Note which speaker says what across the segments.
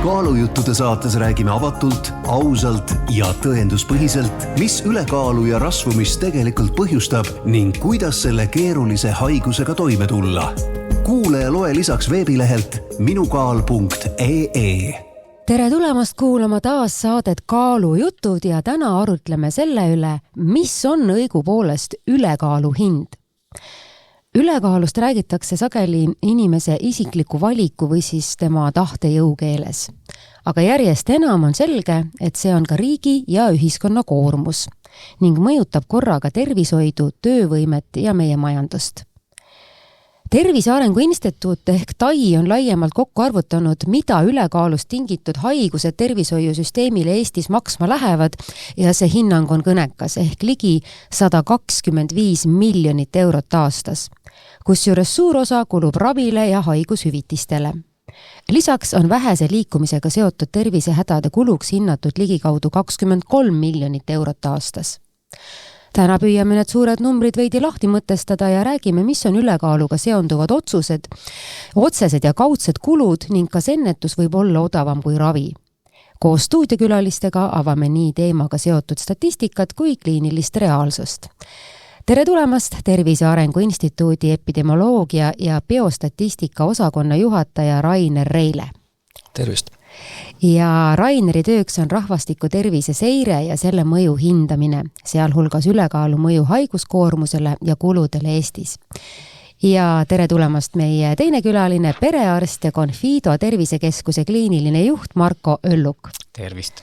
Speaker 1: Kaalujuttude saates räägime avatult, ausalt ja tõenduspõhiselt, mis ülekaalu ja rasvumist tegelikult põhjustab ning kuidas selle keerulise haigusega toime tulla. Kuule ja loe lisaks veebilehelt minukaal.ee.
Speaker 2: Tere tulemast kuulama taas saadet Kaalujutud ja täna arutleme selle üle, mis on õigupoolest ülekaalu hind. Ülekaalust räägitakse sageli inimese isikliku valiku või siis tema tahtejõu keeles. Aga järjest enam on selge, et see on ka riigi ja ühiskonna koormus ning mõjutab korraga tervishoidu, töövõimet ja meie majandust. Tervise Arengu Instituut ehk TAI on laiemalt kokku arvutanud, mida ülekaalust tingitud haigused tervishoiusüsteemile Eestis maksma lähevad ja see hinnang on kõnekas ehk ligi 125 miljonit eurot aastas, kusjuures suur osa kulub ravile ja haigushüvitistele. Lisaks on vähese liikumisega seotud tervisehädade kuluks hinnatud ligikaudu 23 miljonit eurot aastas. Täna püüame need suured numbrid veidi lahti mõtestada ja räägime, mis on ülekaaluga seonduvad otsused, otsesed ja kaudsed kulud ning kas ennetus võib olla odavam kui ravi. Koos stuudiokülalistega avame nii teemaga seotud statistikat kui kliinilist reaalsust. Tere tulemast Tervise Arengu Instituudi epidemioloogia ja biostatistika osakonna juhataja Rainer Reile.
Speaker 3: Tervist!
Speaker 2: Ja Raineri tööks on rahvastiku tervise seire ja selle mõju hindamine, sealhulgas ülekaalu mõju haiguskoormusele ja kuludele Eestis. Ja tere tulemast meie teine külaline, perearst ja Confido tervisekeskuse kliiniline juht Marko Ölluk.
Speaker 3: Tervist!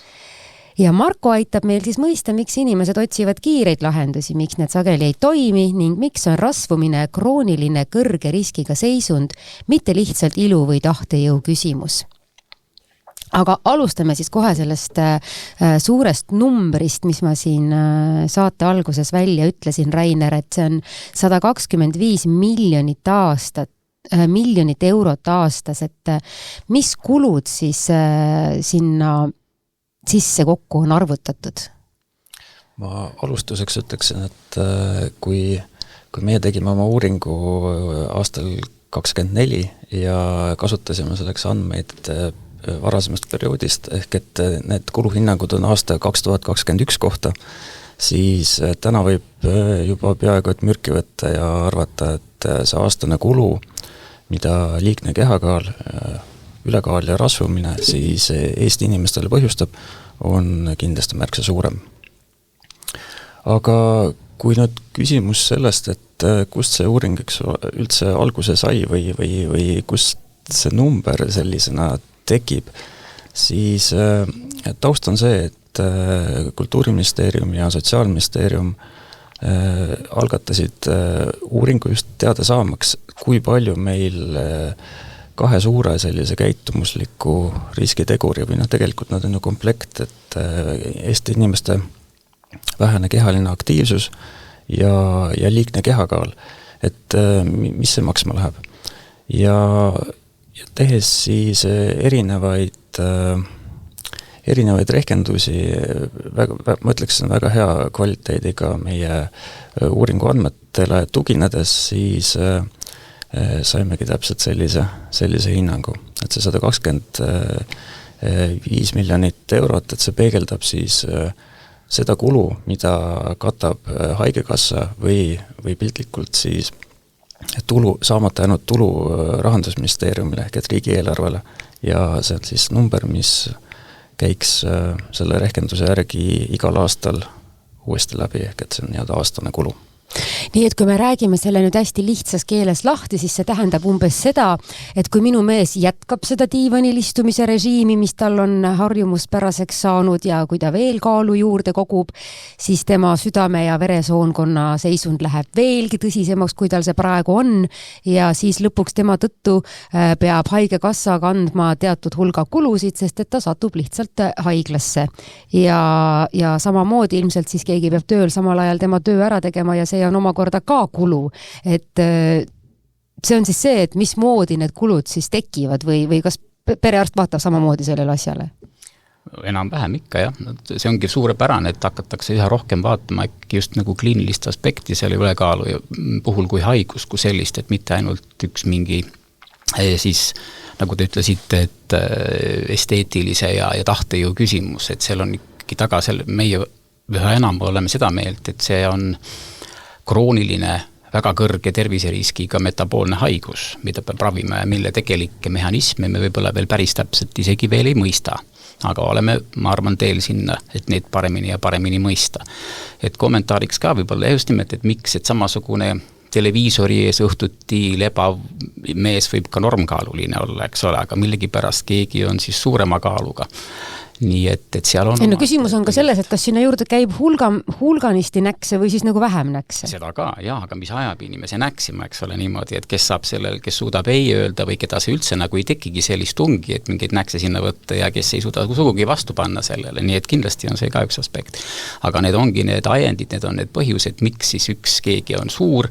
Speaker 2: Ja Marko aitab meil siis mõista, miks inimesed otsivad kiireid lahendusi, miks need sageli ei toimi ning miks on rasvumine krooniline kõrge riskiga seisund, mitte lihtsalt ilu või tahtejõu küsimus. Aga alustame siis kohe sellest suurest numbrist, mis ma siin saate alguses välja ütlesin, Rainer, et see on 125 miljonit eurot aastas, et mis kulud siis sinna sisse kokku on arvutatud?
Speaker 3: Ma alustuseks ütleksin, et kui meie tegime oma uuringu aastal 24 ja kasutasime selleks andmeid varasemast perioodist, ehk et need kuluhinnangud on aasta 2021 kohta, siis täna võib juba peaaegu et mürki võtta ja arvata, et see aastane kulu, mida liigne kehakaal, ülekaal ja rasvumine siis Eesti inimestele põhjustab, on kindlasti märksa suurem. Aga kui nüüd küsimus sellest, et kust see uuring üldse alguse sai või kust see number sellisena tekib, siis taust on see, et Kultuuriministeerium ja Sotsiaalministeerium algatasid uuringu just teada saamaks, kui palju meil kahe suure sellise käitumusliku riskiteguri või tegelikult nad on ju komplekt, et Eesti inimeste vähene kehaline aktiivsus ja liigne kehakaal, et mis see maksma läheb. Ja tehes siis erinevaid rehkendusi, ma ütleksin väga hea kvaliteediga meie uuringu andmetele tuginedes, siis saimegi täpselt sellise hinnangu, et see 125 miljonit eurot, et see peegeldab siis seda kulu, mida katab haigekassa või piltlikult siis saamata ainult tulu Rahandusministeeriumile ehk et riigieelarvele ja see on siis number, mis käiks selle rehkenduse järgi igal aastal uuesti läbi ehk et see on nii-öelda aastane kulu.
Speaker 2: Nii et kui me räägime selle nüüd hästi lihtsas keeles lahti, siis see tähendab umbes seda, et kui minu mees jätkab seda diivanil istumise režiimi, mis tal on harjumuspäraseks saanud ja kui ta veel kaalu juurde kogub, siis tema südame ja veresoonkonna seisund läheb veelgi tõsisemaks, kui tal see praegu on ja siis lõpuks tema tõttu peab haigekassa kandma teatud hulga kulusid, sest et ta satub lihtsalt haiglasse. Ja samamoodi ilmselt siis keegi peab tööl samal ajal tema töö ära tegema ja see on omakorda ka kulu, et see on siis see, et mismoodi need kulud siis tekivad või kas perearst vaatab samamoodi sellele asjale?
Speaker 4: Enam-vähem ikka, jah. See ongi suurepärane, et hakatakse üha rohkem vaatama just nagu kliinilist aspekti selle ülekaalu puhul kui haigus kui sellist, et mitte ainult üks mingi siis nagu te ütlesite, et esteetilise ja tahtejõu küsimus, et seal on ikkagi taga meie üha enam oleme seda meelt, et see on krooniline, väga kõrge terviseriskiga metaboolne haigus, mida peab ravima ja mille tegelikke mehhanisme me võib-olla veel päris täpselt isegi veel ei mõista. Aga oleme, ma arvan, teel sinna, et neid paremini ja paremini mõista. Et kommentaariks ka võib-olla just nimelt, et miks, et samasugune televiisori ees õhtuti lebav mees võib ka normkaaluline olla, eks ole, aga millegipärast keegi on siis suurema kaaluga. Nii et seal on...
Speaker 2: No küsimus on ka selles, et kas sinna juurde käib hulganisti näkse või siis nagu vähem näkse?
Speaker 4: Seda ka, jah, aga mis ajab inimese näksima, eks ole niimoodi, et kes saab sellel, kes suudab ei öelda või keda see üldse nagu ei tekigi sellist tungi, et mingeid näkse sinna võtta ja kes ei suuda sugugi vastu panna sellele, nii et kindlasti on see ka üks aspekt. Aga need ongi need ajendid, need on need põhjused, miks siis üks keegi on suur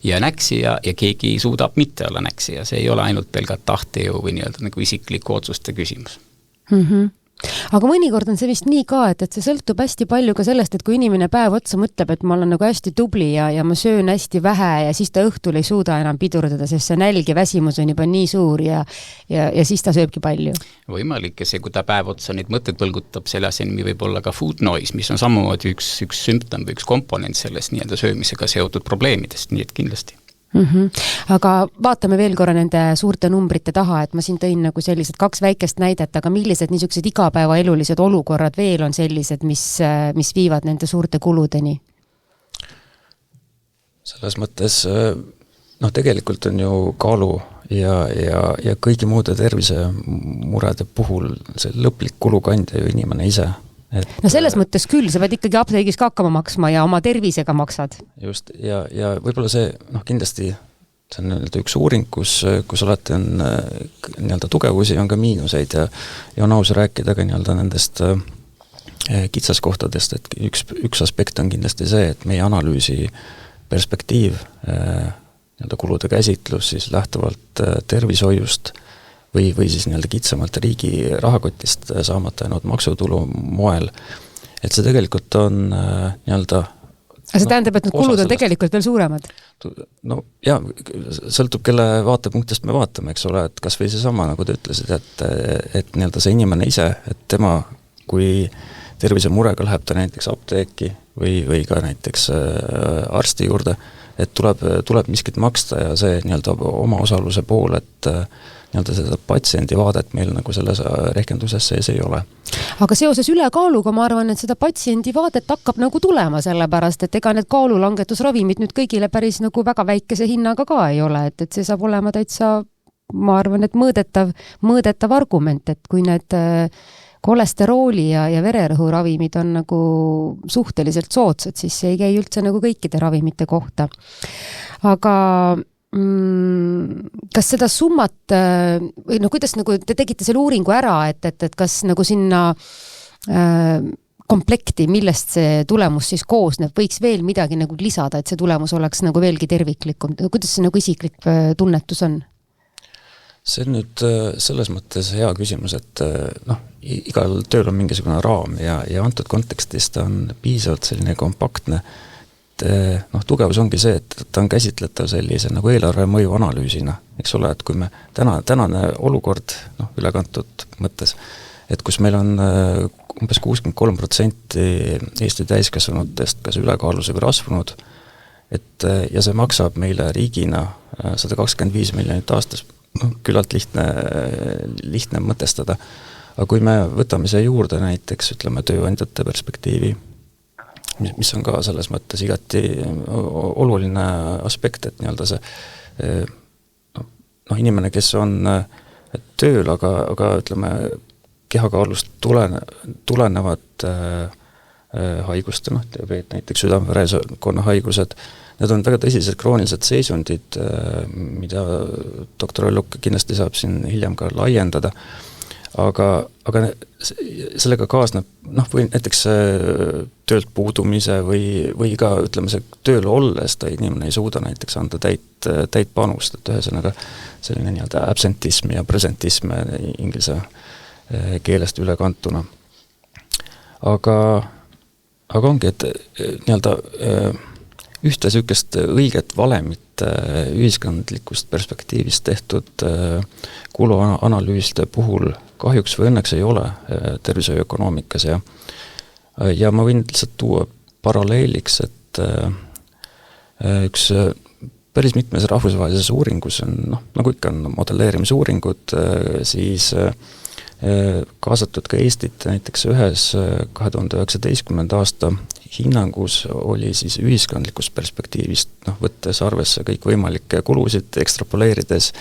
Speaker 4: ja näksija ja keegi suudab mitte olla näksija. See ei ole ainult pelgalt tahtejõu või nii-öelda nagu isikliku otsuste küsimus.
Speaker 2: Aga mõnikord on see vist nii ka, et see sõltub hästi palju ka sellest, et kui inimene päev otsa mõtleb, et ma olen nagu hästi tubli ja ma söön hästi vähe ja siis ta õhtul ei suuda enam pidurdada, sest see nälg ja väsimus on juba nii suur ja siis ta sööbki palju.
Speaker 4: Võimalik ja see, kui ta päev otsa neid mõtted põlgutab, selle asemel võib olla ka food noise, mis on samamoodi üks sümptom või üks komponent sellest nii-öelda söömisega seotud probleemidest, nii et kindlasti.
Speaker 2: Aga vaatame veel korra nende suurte numbrite taha, et ma siin tõin nagu sellised 2 väikest näidet, aga millised niisugused igapäevaelulised olukorrad veel on sellised, mis viivad nende suurte kuludeni?
Speaker 3: Selles mõttes, tegelikult on ju kaalu ja kõigi muude tervisemurede puhul see lõplik kulukandja ju inimene ise.
Speaker 2: No selles mõttes küll, sa pead ikkagi apteegis ka hakkama maksma ja oma tervisega maksad.
Speaker 3: Just, ja võib-olla see, kindlasti see on üks uuring, kus alati on nii-öelda tugevusi, on ka miinuseid ja on aus rääkida ka nii-öelda nendest kitsaskohtadest, et üks aspekt on kindlasti see, et meie analüüsi perspektiiv, nii-öelda kulude käsitlus siis lähtuvalt tervishoiust või siis nii-öelda kitsamalt riigi rahakotist saamata jäänud maksutulu moel, et see tegelikult on nii-öelda...
Speaker 2: Aga see tähendab, et need kulud on tegelikult veel suuremad?
Speaker 3: No ja, sõltub, kelle vaatepunktist me vaatame, eks ole, et kas või see sama, nagu te ütlesid, et nii-öelda see inimene ise, et tema, kui tervisemurega läheb ta näiteks apteeki või ka näiteks arsti juurde, et tuleb miskit maksta ja see nii-öelda oma osaluse pool, et nii-öelda seda patsiendi vaadet meil nagu selles rehkenduses sees ei ole.
Speaker 2: Aga seoses ülekaaluga ma arvan, et seda patsiendi vaadet hakkab nagu tulema sellepärast, et ega need kaalulangetusravimid nüüd kõigile päris nagu väga väikese hinnaga ka ei ole, et see saab olema täitsa, ma arvan, et mõõdetav argument, et kui need kolesterooli ja vererõhuravimid on nagu suhteliselt soodsad, siis see ei käi üldse nagu kõikide ravimite kohta. Aga kas seda summat või kuidas nagu te tegite selle uuringu ära, et kas nagu sinna komplekti, millest see tulemus siis koosneb, võiks veel midagi nagu lisada, et see tulemus oleks nagu veelgi terviklikum, kuidas see nagu isiklik tunnetus on?
Speaker 3: See on nüüd selles mõttes hea küsimus, et igal tööl on mingisugune raam ja antud kontekstis ta on piisavalt selline kompaktne. Tugevus ongi see, et ta on käsitletav sellise nagu eelarve mõju analüüsina, eks ole, et kui me tänane olukord ülekantud mõttes, et kus meil on umbes 63% Eesti täiskasvanutest kas ülekaaluse või rasvunud, ja see maksab meile riigina 125 miljonit aastas, küllalt lihtne mõtestada. Aga kui me võtame see juurde näiteks, ütleme, tööandjate perspektiivi, mis on ka selles mõttes igati oluline aspekt, et nii-öelda see inimene, kes on tööl, aga ütleme, kehakaalust tulenevad haigust, näiteks südame-veresoonkonna haigused, need on väga tõsised kroonilised seisundid, mida doktor Olluk kindlasti saab siin hiljem ka laiendada, aga sellega kaasneb, või näiteks töölt puudumise või ka, ütleme, see tööl olles ta inimene ei suuda näiteks anda täit panust, et ühesõnaga selline nii-öelda absentism ja presentism inglise keelest üle kantuna. Aga ongi, et nii-öelda ühte sükest õiget valemit ühiskondlikust perspektiivist tehtud kuluanalüüside puhul kahjuks või õnneks ei ole tervishoiuökonoomikas ja ma võin lihtsalt tuua paralleeliks, et üks päris mitmes rahvusvahelises uuringus on, nagu ikka on modelleerimisuuringud, siis kaasatud ka Eestit näiteks ühes 2019. aasta hinnangus oli siis ühiskondlikust perspektiivist, võttes arvesse kõik võimalikke kulusid, ekstrapoleerides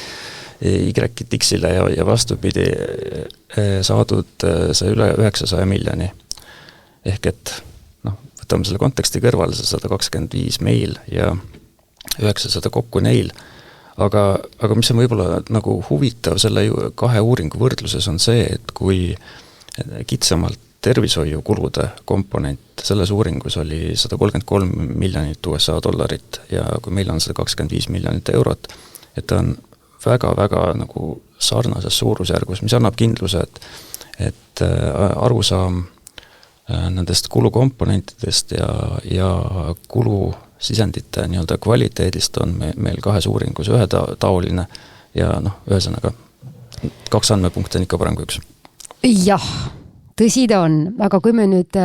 Speaker 3: Y-X-ile ja vastupidi saadud see üle 900 miljoni. Ehk et võtame selle konteksti kõrvale, see 125 meil ja 900 kokku neil. Aga mis on võib-olla nagu huvitav selle kahe uuringu võrdluses on see, et kui kitsamalt tervishoiukulude komponent selles uuringus oli 133 miljonit USA dollarit ja kui meil on 125 miljonit eurot, et ta on väga-väga nagu sarnases suurusjärgus, mis annab kindluse, et arusaam nendest kulukomponentidest ja kulusisendite nii-öelda kvaliteedist on meil kahes uuringus ühetaoline ja ühesõnaga 2 andmepunkti on ikka parem kui 1.
Speaker 2: Jah, tõsi ta on, aga kui me nüüd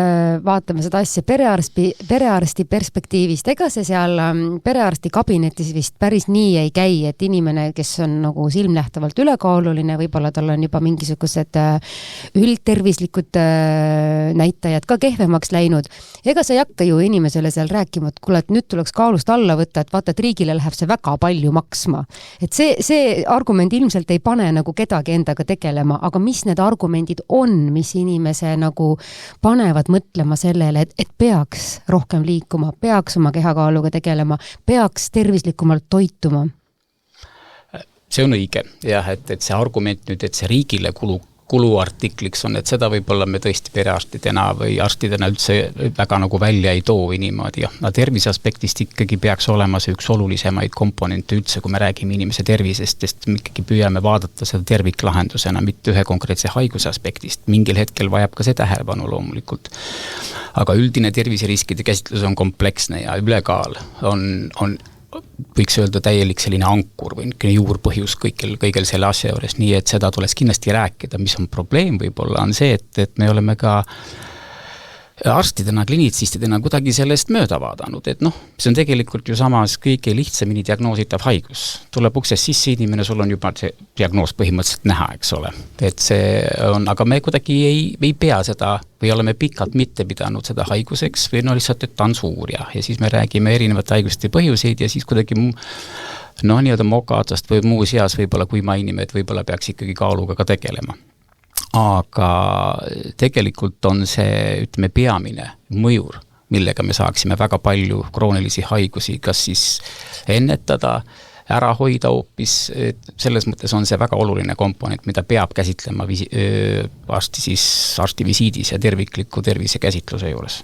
Speaker 2: vaatame seda asja perearsti perspektiivist, ega see seal perearsti kabinetis vist päris nii ei käi, et inimene, kes on nagu silmnähtavalt ülekaaluline, võib-olla tal on juba mingisugused üldtervislikud näitajad ka kehvemaks läinud. Ega sa ei hakka ju inimesele seal rääkima, et kuule, et nüüd tuleks kaalust alla võtta, et vaata, et riigile läheb see väga palju maksma. Et see argument ilmselt ei pane nagu kedagi endaga tegelema, aga mis need argumendid on, mis inimese nagu panevad mõtlema sellele, et peaks rohkem liikuma, peaks oma kehakaaluga tegelema, peaks tervislikumalt toituma?
Speaker 4: See on õige, jah, et see argument nüüd, et see riigile kuluartikliks on, et seda võib-olla me tõesti perearstidena või arstidena üldse väga nagu välja ei too niimoodi. No tervise aspektist ikkagi peaks olema see üks olulisemaid komponente üldse, kui me räägime inimese tervisest, sest me ikkagi püüame vaadata seda terviklahendusena, mitte ühe konkreetse haiguse aspektist. Mingil hetkel vajab ka see tähelepanu loomulikult. Aga üldine terviseriskide käsitlus on kompleksne ja ülekaal on võiks öelda täielik selline ankur või juurpõhjus kõigel selle asja juures, nii et seda tuleks kindlasti rääkida, mis on probleem võib-olla on see, et me oleme ka arstidena, klinitsistidena kuidagi sellest mööda vaadanud, et see on tegelikult ju samas kõige lihtsamini diagnoositav haigus. Tuleb uksest sisse inimene, sul on juba see diagnoos põhimõtteliselt näha, eks ole. Et see on, aga me kuidagi ei pea seda või oleme pikalt mitte pidanud seda haiguseks või lihtsalt, et ta on suur ja siis me räägime erinevate haiguste põhjuseid ja siis kuidagi nii-öelda mokaotsast või muu seas võib-olla kui mainime, et võib-olla peaks ikkagi kaaluga ka tegelema. Aga tegelikult on see, ütleme, peamine mõjur, millega me saaksime väga palju kroonilisi haigusi, kas siis ennetada, ära hoida hoopis, selles mõttes on see väga oluline komponent, mida peab käsitlema arstivisiidis ja tervikliku tervisekäsitluse juures.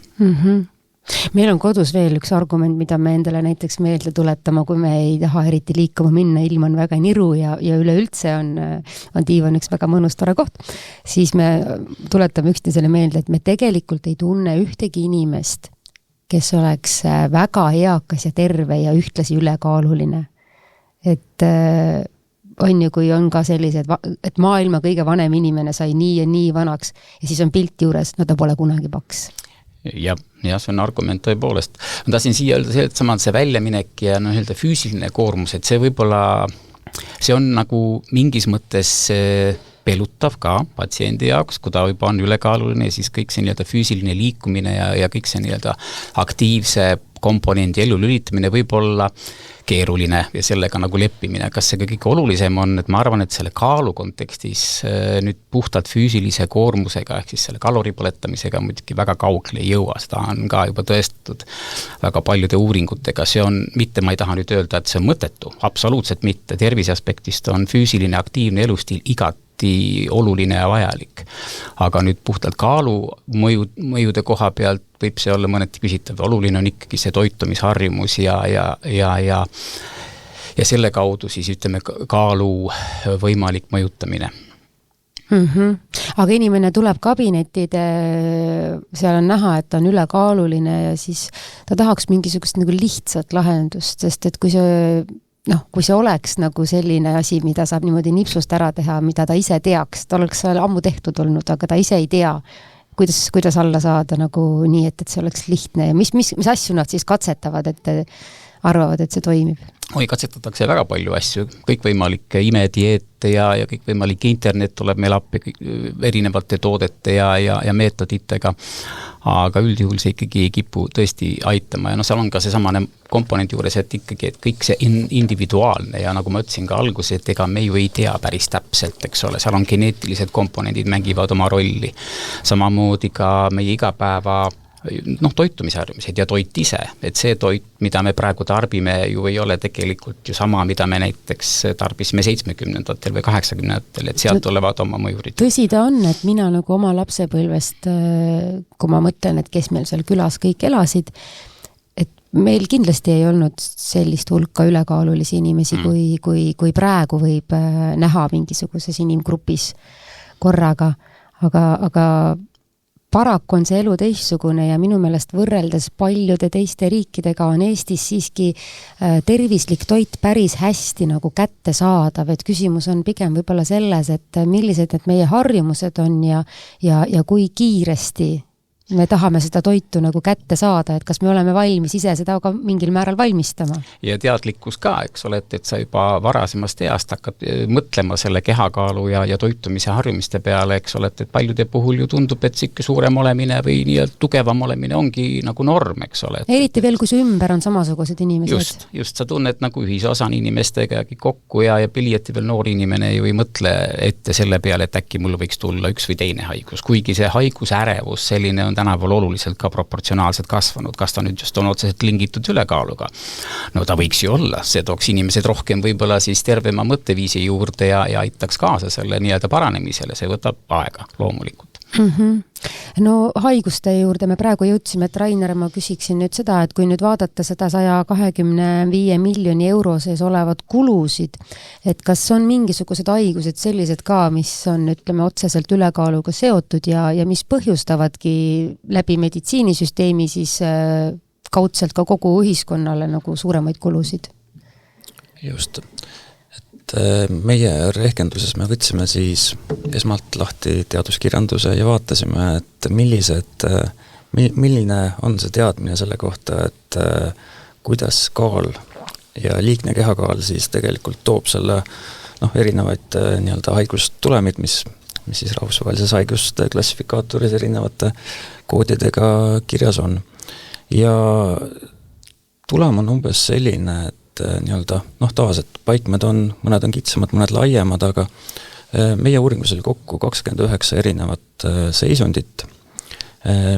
Speaker 2: Meil on kodus veel üks argument, mida me endale näiteks meelde tuletama, kui me ei taha eriti liikuma minna, ilm on väga niru ja üleüldse on diivan üks väga mõnus tore koht, siis me tuletame üksteisele meelde, et me tegelikult ei tunne ühtegi inimest, kes oleks väga eakas ja terve ja ühtlasi ülekaaluline. Et on ju, kui on ka sellised, et maailma kõige vanem inimene sai nii ja nii vanaks ja siis on pilt juures, no ta pole kunagi paks.
Speaker 4: Ja see on argument tõepoolest. Ma tahtsin siia öelda see väljaminek ja füüsiline koormus, et see võib-olla, see on nagu mingis mõttes pelutav ka patsiendi jaoks, kui ta juba on ülekaaluline ja siis kõik see füüsiline liikumine ja kõik see aktiivse komponendi elu lülitamine võib olla keeruline ja sellega nagu leppimine. Kas see kõige olulisem on, et ma arvan, et selle kaalu kontekstis nüüd puhtalt füüsilise koormusega ehk siis selle kaloripõletamisega muidugi väga kaugele ei jõua. Seda on ka juba tõestatud väga paljude uuringutega. See on, mitte ma ei taha nüüd öelda, et see on mõttetu. Absoluutselt mitte. Tervise aspektist on füüsiline aktiivne elustiil igati oluline ja vajalik. Aga nüüd puhtalt kaalu mõjude koha pealt võib see olla mõneti küsitav. Oluline on ikkagi see toitumisharjumus ja selle kaudu siis ütleme kaalu võimalik mõjutamine.
Speaker 2: Aga inimene tuleb kabinettide, seal on näha, et ta on ülekaaluline ja siis ta tahaks mingisugust nagu lihtsat lahendust, sest et kui see oleks nagu selline asi, mida saab niimoodi nipsust ära teha, mida ta ise teaks, ta oleks ammu tehtud olnud, aga ta ise ei tea, kuidas alla saada nagu nii, et see oleks lihtne ja mis asju nad siis katsetavad, et arvavad, et see toimib?
Speaker 4: Katsetatakse väga palju asju, kõikvõimalikke imedieete ja kõikvõimalik internet tuleb meil appi erinevate toodete ja meetoditega, aga üldjuhul see ikkagi ei kipu tõesti aitama ja seal on ka see samane komponendi juures, et ikkagi, et kõik see individuaalne ja nagu ma ütlesin ka alguses, et ega me ju ei tea päris täpselt, eks ole, seal on geneetilised komponendid mängivad oma rolli, samamoodi ka meie igapäeva toitumisharjumised ja toit ise, et see toit, mida me praegu tarbime, ju ei ole tegelikult ju sama, mida me näiteks tarbisime 70-ndatel või 80-ndatel, et sealt tulevad oma mõjurid.
Speaker 2: Tõsi ta on, et mina nagu oma lapsepõlvest, kui ma mõtlen, et kes meil seal külas kõik elasid, et meil kindlasti ei olnud sellist hulka ülekaalulisi inimesi, kui praegu võib näha mingisuguses inimgrupis korraga, aga paraku on see elu teistsugune ja minu meelest võrreldes paljude teiste riikidega on Eestis siiski tervislik toit päris hästi nagu kättesaadav, et küsimus on pigem võib-olla selles, et millised need meie harjumused on ja kui kiiresti me tahame seda toitu nagu kätte saada, et kas me oleme valmis ise seda ka mingil määral valmistama. Ja
Speaker 4: teadlikkus ka, eks ole, et sa juba varasemast east hakkad mõtlema selle kehakaalu ja toitumise harjumiste peale, eks ole, et paljude puhul ju tundub, et sikke suurem olemine või nii tugevam olemine ongi nagu norm, eks ole.
Speaker 2: Eriti veel, kui su ümber on samasugused inimesed.
Speaker 4: Just, sa tunned nagu ühisosan inimestega kokku ja pliieti veel noor inimene ju ei mõtle ette selle peale, et äkki mul võiks tulla üks või teine haigus, kuigi see haigusärevus selline on tänapäeval oluliselt ka proportsionaalselt kasvanud, kas ta nüüd just on otseselt lingitud ülekaaluga. No ta võiks ju olla, see tooks inimesed rohkem võib-olla siis tervema mõtteviisi juurde ja aitaks kaasa selle nii-öelda paranemisele, see võtab aega loomulikult.
Speaker 2: No haiguste juurde me praegu jõudsime, et Rainer, ma küsiksin nüüd seda, et kui nüüd vaadata seda 125 miljoni euro sees olevad kulusid, et kas on mingisugused haigused sellised ka, mis on, ütleme, otseselt ülekaaluga seotud ja mis põhjustavadki läbi meditsiinisüsteemi siis kaudselt ka kogu ühiskonnale nagu suuremaid kulusid?
Speaker 3: Just. Meie rehkenduses me võtsime siis esmalt lahti teaduskirjanduse ja vaatasime, et milline on see teadmine selle kohta, et kuidas kaal ja liigne kehakaal siis tegelikult toob selle erinevaid nii-öelda haigustulemid, mis siis rahvusvahelises haiguste klassifikaatoris erinevate koodidega kirjas on. Ja tulem on umbes selline, et nii-öelda, tavaliselt paikmed on, mõned on kitsamad, mõned laiemad, aga meie uuringus oli kokku 29 erinevat seisundit,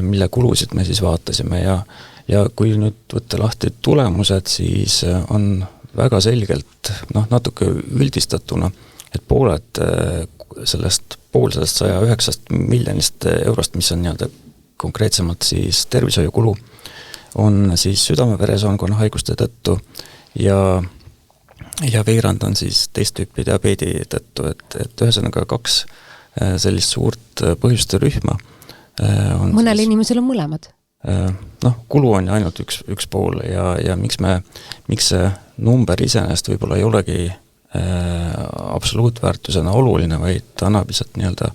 Speaker 3: mille kulusid me siis vaatasime ja kui nüüd võtta lahti tulemused, siis on väga selgelt, natuke üldistatuna, et pool sellest 109 miljonist eurost, mis on nii-öelda konkreetsemalt siis tervishoiukulu, on siis südame-veresoonkonna haiguste tõttu ja veerand on siis teist tüüpi diabeedi tõttu, et ühesõnaga 2 sellist suurt põhjuste rühma
Speaker 2: mõnel inimesel on mõlemad?
Speaker 3: Kulu on ainult üks pool ja miks see number iseenesest võib-olla ei olegi absoluutväärtusena oluline, vaid ta annab lihtsalt nii-öelda,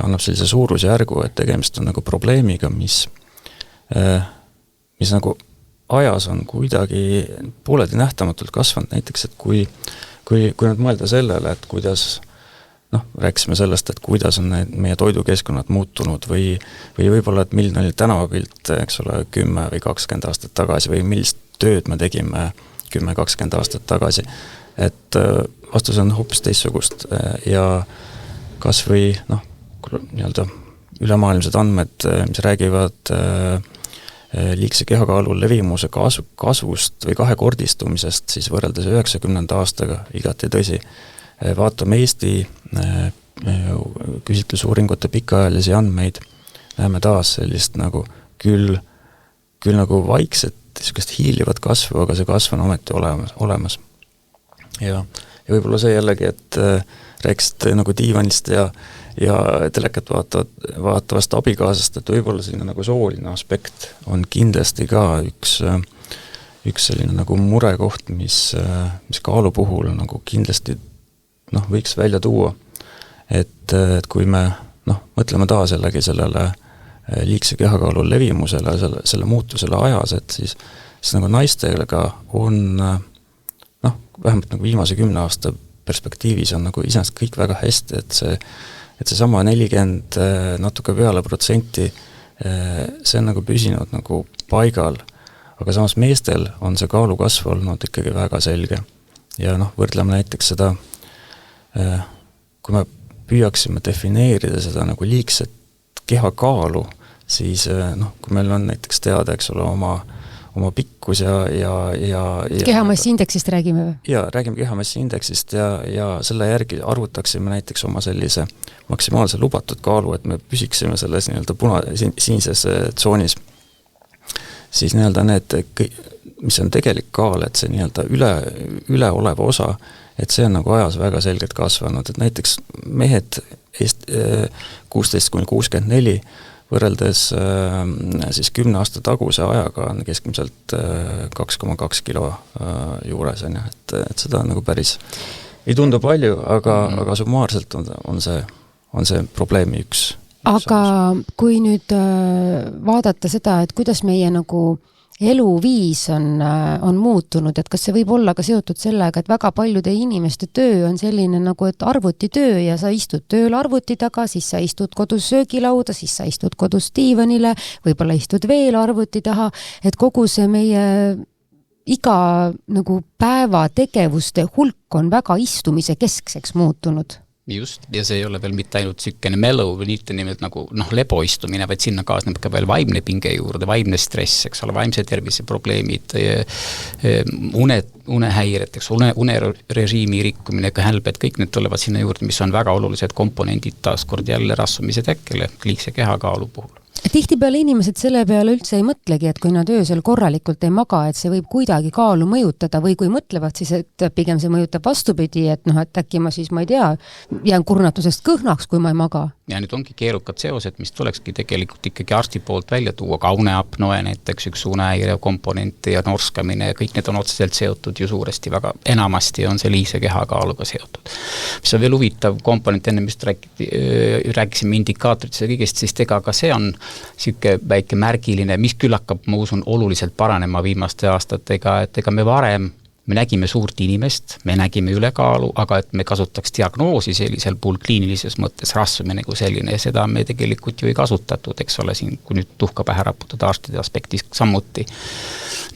Speaker 3: annab sellise suurusjärgu, et tegemist on nagu probleemiga, mis nagu ajas on kuidagi pooledi nähtamatult kasvanud, näiteks, et kui nüüd mõelda sellele, et kuidas, rääkisime sellest, et kuidas on meie toidukeskkonnad muutunud või võib-olla, et milline oli tänavapilt, eks ole, 10 või 20 aastat tagasi või millist tööd me tegime 10-20 aastat tagasi, et vastus on hoopis teistsugust ja kas või nii-öelda ülemaailmsed andmed, mis räägivad liigse kehakaalu levimuse kasvust või kahekordistumisest siis võrreldes 90. aastaga, igati tõsi. Vaatame Eesti küsitlusuuringute pikaajalisi andmeid, näeme taas sellist nagu küll nagu vaikset, niisugust hiilivat kasvu, aga see kasv on ometi olemas. Ja võib-olla see jällegi, et rääkisite nagu diivanist ja ja telekat vaatavast abikaasast, et võib-olla selline nagu sooline aspekt on kindlasti ka üks selline nagu murekoht, mis kaalu puhul nagu kindlasti võiks välja tuua, et kui me mõtleme taas jällegi sellele liigse kehakaalu levimusele, selle muutusele ajas, et siis nagu naistega on vähemalt nagu viimase 10 aasta perspektiivis on nagu iseenesest kõik väga hästi, et see sama 40 natuke peale protsenti, see on nagu püsinud nagu paigal, aga samas meestel on see kaalu kasv olnud ikkagi väga selge. Ja võrdleme näiteks seda, kui me püüaksime defineerida seda nagu liigset kehakaalu, siis kui meil on näiteks teada, eks ole, oma pikkus ja
Speaker 2: kehamassiindeksist räägime või?
Speaker 3: Jaa, räägime kehamassiindeksist ja selle järgi arvutaksime näiteks oma sellise maksimaalse lubatud kaalu, et me püsiksime selles nii-öelda siinses tsoonis. Siis nii-öelda need, mis on tegelik kaal, et see nii-öelda üle olev osa, et see on nagu ajas väga selgelt kasvanud, et näiteks mehed 16–64 võrreldes siis 10 aasta taguse ajaga on keskmiselt 2,2 kilo juures, et seda on nagu päris ei tundu palju, aga summaarselt on see probleemi üks.
Speaker 2: Aga kui nüüd vaadata seda, et kuidas meie nagu eluviis on muutunud, et kas see võib olla ka seotud sellega, et väga paljude inimeste töö on selline nagu, et arvutitöö ja sa istud tööl arvuti taga, siis sa istud kodus söögilauda, siis sa istud kodus diivanile, võib-olla istud veel arvuti taha, et kogu see meie iga nagu päeva tegevuste hulk on väga istumise keskseks muutunud.
Speaker 4: Just, ja see ei ole veel mitte ainult sükene mellow või mitte nimelt nagu leboistumine, vaid sinna kaasneb ka veel vaimne pinge juurde, vaimne stress, eks ole, vaimse tervise probleemid, unehäired, unerežiimi rikkumine, ka hälbed, kõik need tulevad sinna juurde, mis on väga olulised komponendid taaskord jälle rasvumise tekkele liigse kehakaalu puhul.
Speaker 2: Tihtipeale inimesed selle peale üldse ei mõtlegi, et kui nad öösel korralikult ei maga, et see võib kuidagi kaalu mõjutada või kui mõtlevad, siis et pigem see mõjutab vastupidi, et et äkki ma siis, ma ei tea, jään kurnatusest kõhnaks, kui ma ei maga.
Speaker 4: Ja nüüd ongi keerukad seosed, mis tulekski tegelikult ikkagi arsti poolt välja tuua, ka uneapnoe näiteks üks unehäire komponente ja norskamine ja kõik need on otseselt seotud ju suuresti, väga enamasti on see liigse kehakaaluga seotud. Mis on veel huvitav komponent, enne mis rääkisime indikaatoritest ja kõigest, siis ega ka see on siuke väike märgiline, mis küll hakkab, ma usun, oluliselt paranema viimaste aastatega, et ega me varem me nägime suurt inimest, me nägime ülekaalu, aga et me kasutaks diagnoosi sellisel puhul kliinilises mõttes rasvumine kui selline ja seda me tegelikult ju ei kasutatud, eks ole, siin, kui nüüd tuhka pähe raputada arstide aspektis samuti.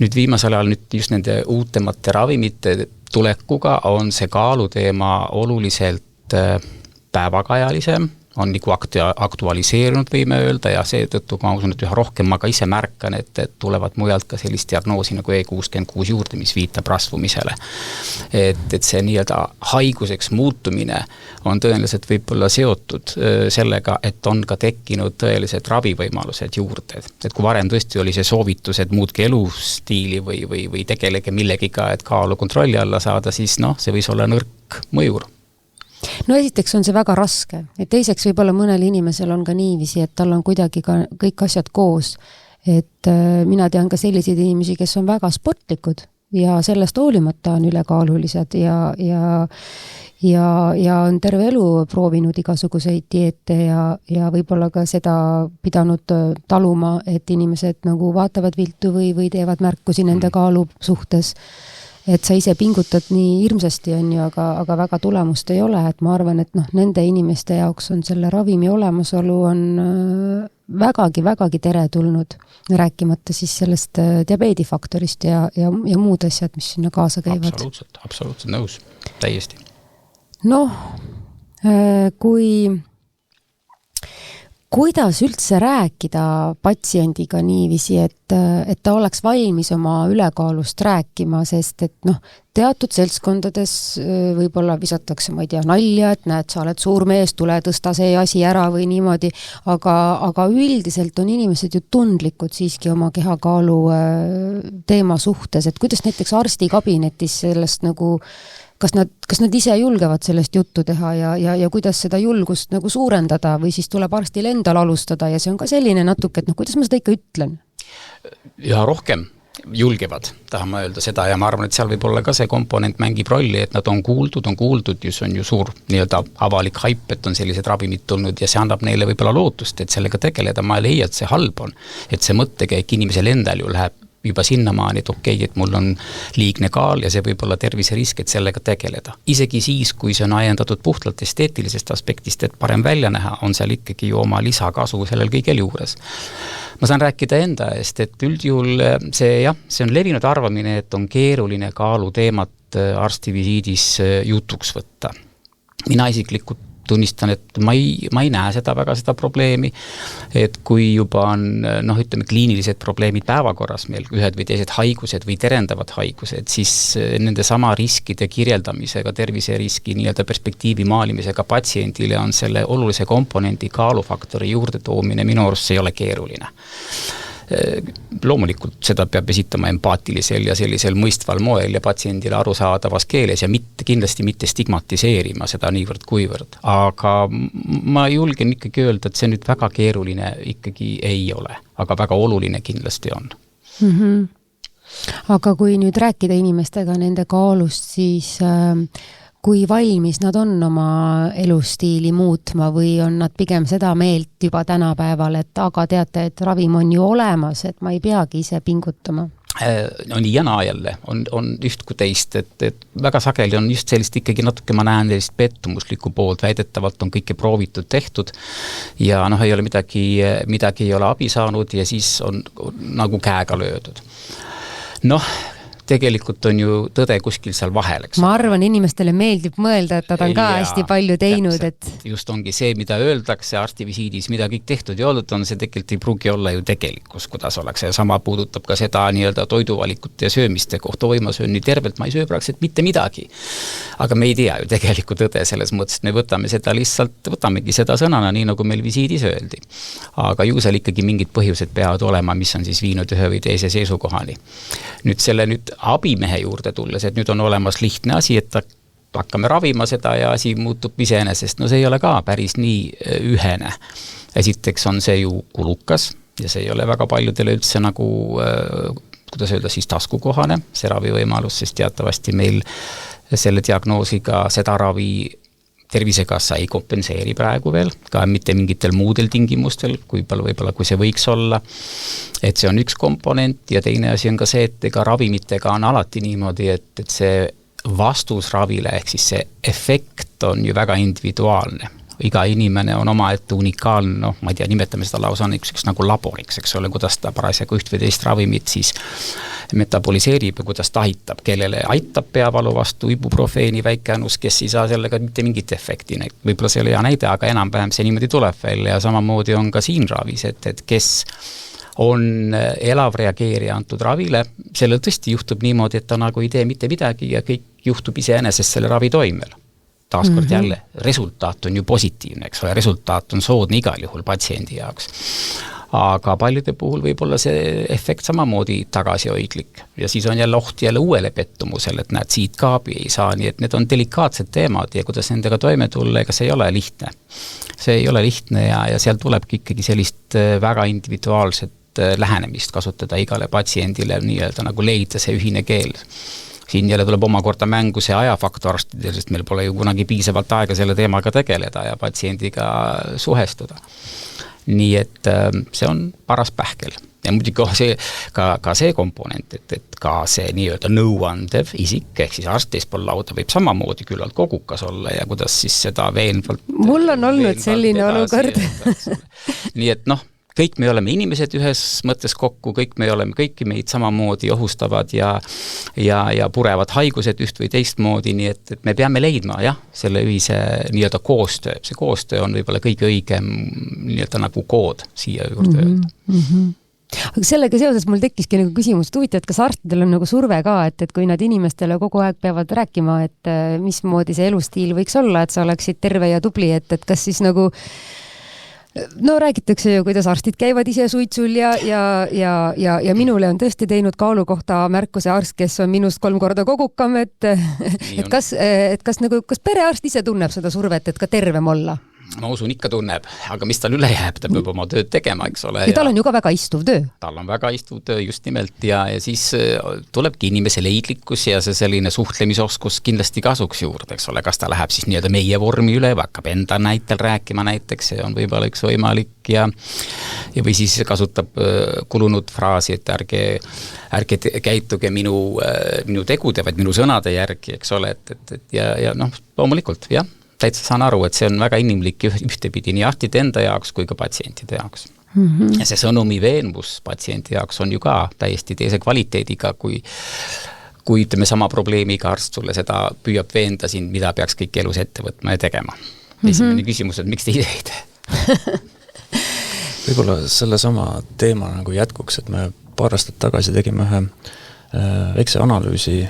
Speaker 4: Nüüd viimasel ajal nüüd just nende uutemate ravimite tulekuga on see kaaluteema oluliselt päevakajalisem, on nagu aktualiseerunud, võime öelda, ja seetõttu ma usun, et üha rohkem ma ka ise märkan, et tulevad mujalt ka sellist diagnoosi nagu E66 juurde, mis viitab rasvumisele. Et see nii-öelda haiguseks muutumine on tõenäoliselt võib-olla seotud sellega, et on ka tekkinud tõelised ravivõimalused juurde. Et kui varem tõesti oli see soovitus, et muutke elustiili või tegelege millegiga, et kaalu kontrolli alla saada, siis see võis olla nõrk mõjur.
Speaker 2: No esiteks on see väga raske, et teiseks võib-olla mõnel inimesel on ka niiviisi, et tal on kuidagi ka kõik asjad koos, et mina tean ka selliseid inimesi, kes on väga sportlikud ja sellest hoolimata on ülekaalulised ja on terve elu proovinud igasuguseid dieete ja võib-olla ka seda pidanud taluma, et inimesed nagu vaatavad viltu või teevad märkusi nende kaalu suhtes. Et sa ise pingutad nii hirmsasti on ju, aga väga tulemust ei ole, et ma arvan, et nende inimeste jaoks on selle ravimi olemasolu on vägagi teretulnud, rääkimata siis sellest diabeedifaktorist ja muud asjad, mis sinna kaasa käivad.
Speaker 4: Absoluutselt nõus, täiesti.
Speaker 2: Kuidas üldse rääkida patsiendiga niiviisi, et ta oleks valmis oma ülekaalust rääkima, sest et teatud seltskondades võib-olla visatakse, ma ei tea, nalja, et näed, sa oled suur mees, tule tõsta see asi ära või niimoodi, aga üldiselt on inimesed ju tundlikud siiski oma kehakaalu teema suhtes, et kuidas näiteks arstikabinetis sellest nagu kas nad ise julgevad sellest juttu teha ja kuidas seda julgust nagu suurendada või siis tuleb arstil endal alustada ja see on ka selline natuke, et kuidas ma seda ikka ütlen?
Speaker 4: Üha rohkem julgevad, tahan ma öelda seda ja ma arvan, et seal võib olla ka see komponent mängib rolli, et nad on kuuldud, see on ju suur nii-öelda avalik haip, et on sellised ravimid tulnud ja see annab neile võib-olla lootust, et sellega tegeleda, ma ei leia, et see halb on. Et see mõttekäik inimesel endal ju läheb juba sinnamaani, et okei, et mul on liigne kaal ja see võib olla terviserisk, et sellega tegeleda. Isegi siis, kui see on ajendatud puhtalt esteetilisest aspektist, et parem välja näha, on seal ikkagi ju oma lisakasu sellel kõigel juures. Ma saan rääkida enda eest, et üldjuhul see on levinud arvamine, et on keeruline kaaluteemat arstivisiidis jutuks võtta. Mina isiklikult tunnistan, et ma ei näe seda probleemi, et kui juba on, kliinilised probleemid päevakorras meil, ühed või teised haigused või terendavad haigused, siis nende sama riskide kirjeldamisega, terviseriski nii-öelda perspektiivi maalimisega patsiendile on selle olulise komponendi kaalufaktori juurde toomine, minu arust see ei ole keeruline. Loomulikult seda peab esitama empaatilisel ja sellisel mõistval moel ja patsiendile arusaadavas keeles ja kindlasti mitte stigmatiseerima seda niivõrd kuivõrd. Aga ma julgen ikkagi öelda, et see nüüd väga keeruline ikkagi ei ole, aga väga oluline kindlasti on.
Speaker 2: Aga kui nüüd rääkida inimestega nende kaalust, siis kui valmis nad on oma elustiili muutma või on nad pigem seda meelt juba tänapäeval, et aga teate, et ravim on ju olemas, et ma ei peagi ise pingutama?
Speaker 4: No nii ja naa jälle, on üht kui teist, et väga sageli on just sellist ikkagi natuke, ma näen sellist pettumuslikku poolt, väidetavalt on kõike proovitud, tehtud ja ei ole midagi ei ole abi saanud ja siis on nagu käega löödud. Tegelikult on ju tõde kuskil seal vahel, eks.
Speaker 2: Ma arvan, inimestele meeldib mõelda, et nad on ka hästi palju teinud. Et...
Speaker 4: Just ongi see, mida öeldakse arstivisiidis, mida kõik tehtud ja oldud on, see tegelikult ei pruugi olla ju tegelikkus, kuidas oleks. Ja sama puudutab ka seda nii-öelda toiduvalikute ja söömiste kohta. Ma söön nii tervelt, ma ei söö praktiliselt mitte midagi. Aga me ei tea ju tegelikult tõde selles mõttes, et me võtamegi seda sõnana, nii nagu meil visiidis öeldi. Aga ju seal ikkagi mingid põhjused peavad olema, mis on siis viinud ühe või teise seisukohani. Nüüd abimehe juurde tulles, et nüüd on olemas lihtne asi, et hakkame ravima seda ja asi muutub iseenesest. See ei ole ka päris nii ühene. Esiteks on see ju kulukas ja see ei ole väga paljudele üldse nagu, kuidas öelda, siis taskukohane, see ravivõimalus, sest teatavasti meil selle diagnoosiga seda ravi Tervisekassa ei kompenseeri praegu veel, ka mitte mingitel muudel tingimustel, kui see võiks olla. Et see on üks komponent ja teine asi on ka see, et ega ravimitega on alati niimoodi, et see vastus ravile ehk siis see efekt on ju väga individuaalne. Iga inimene on omaette unikaalne, ma ei tea, nimetame seda lausa üks nagu laboriks, eks ole, kuidas ta parasjagu üht või teist ravimit siis metaboliseerib ja kuidas ta aitab, kellele aitab peavalu vastu ibuprofeeni väikeannus, kes ei saa sellega mitte mingit efekti. Võib-olla see oli hea näide, aga enam-vähem see niimoodi tuleb välja ja samamoodi on ka siin ravis, et kes on elav reageerija antud ravile, sellel tõesti juhtub niimoodi, et ta nagu ei tee mitte midagi ja kõik juhtub iseenesest selle ravi toimel. Taaskord jälle, resultaat on ju positiivne, eks ole, resultaat on soodne igal juhul patsiendi jaoks. Aga paljude puhul võib olla see efekt samamoodi tagasihoidlik ja siis on jälle oht uuele pettumusele, et näed, siit ka abi ei saa, nii et need on delikaatsed teemad ja kuidas nendega toime tulla, ega see ei ole lihtne. See ei ole lihtne ja seal tulebki ikkagi sellist väga individuaalset lähenemist kasutada igale patsiendile nii-öelda nagu leida see ühine keel. Siin jälle tuleb omakorda mängu see ajafaktor arstidel, sest meil pole ju kunagi piisavalt aega selle teemaga tegeleda ja patsiendiga suhestuda. Nii et see on paras pähkel. Ja muidugi ka see komponent, et ka see nii-öelda nõuandev isik, ehk siis arst teispool lauda võib samamoodi küllalt kogukas olla ja kuidas siis seda veenvalt... Mul on olnud selline olukord. Nii et kõik me oleme inimesed ühes mõttes kokku, kõik me oleme kõiki meid samamoodi ohustavad ja purevad haigused üht või teistmoodi, nii et me peame leidma selle ühise nii-öelda koostöö. See koostöö on võib-olla kõige õigem nii-öelda nagu kood siia juurde öelda.
Speaker 2: Aga sellega seoses mul tekkiski nagu küsimus, et huvitav, et kas arstidel on nagu surve ka, et kui nad inimestele kogu aeg peavad rääkima, et mismoodi see elustiil võiks olla, et sa oleksid terve ja tubli, et kas siis nagu No räägitakse ju, kuidas arstid käivad ise suitsul ja minule on tõesti teinud kaalu kohta märkuse arst, kes on minust 3 korda kogukam, et kas perearst ise tunneb seda survet, et ka tervem olla?
Speaker 4: Ma usun, ikka tunneb, aga mis tal üle jääb, ta peab oma tööd tegema, eks ole.
Speaker 2: Ja tal on ju ka väga istuv töö.
Speaker 4: Tal on väga istuv töö, just nimelt, ja siis tulebki inimese leidlikkus ja see selline suhtlemisoskus kindlasti kasuks juurde, eks ole, kas ta läheb siis nii-öelda meie vormi üle või hakkab enda näitel rääkima näiteks, see on võib-olla üks võimalik ja või siis kasutab kulunud fraasi, et ärge käituge minu tegude, vaid minu sõnade järgi, eks ole, ja loomulikult, jah. Täitsa saan aru, et see on väga inimlik ühtepidi nii arstide enda jaoks kui ka patsientide jaoks. Ja see sõnumi veenvus patsienti jaoks on ju ka täiesti teise kvaliteediga, kui ütleme sama probleemiga arst sulle seda püüab veenda siin, mida peaks kõik elus ette võtma ja tegema. Esimene küsimus, et miks te ise ei tee?
Speaker 3: Võib-olla selle sama teema nagu jätkuks, et me paar aastat tagasi tegime ühe väikse analüüsi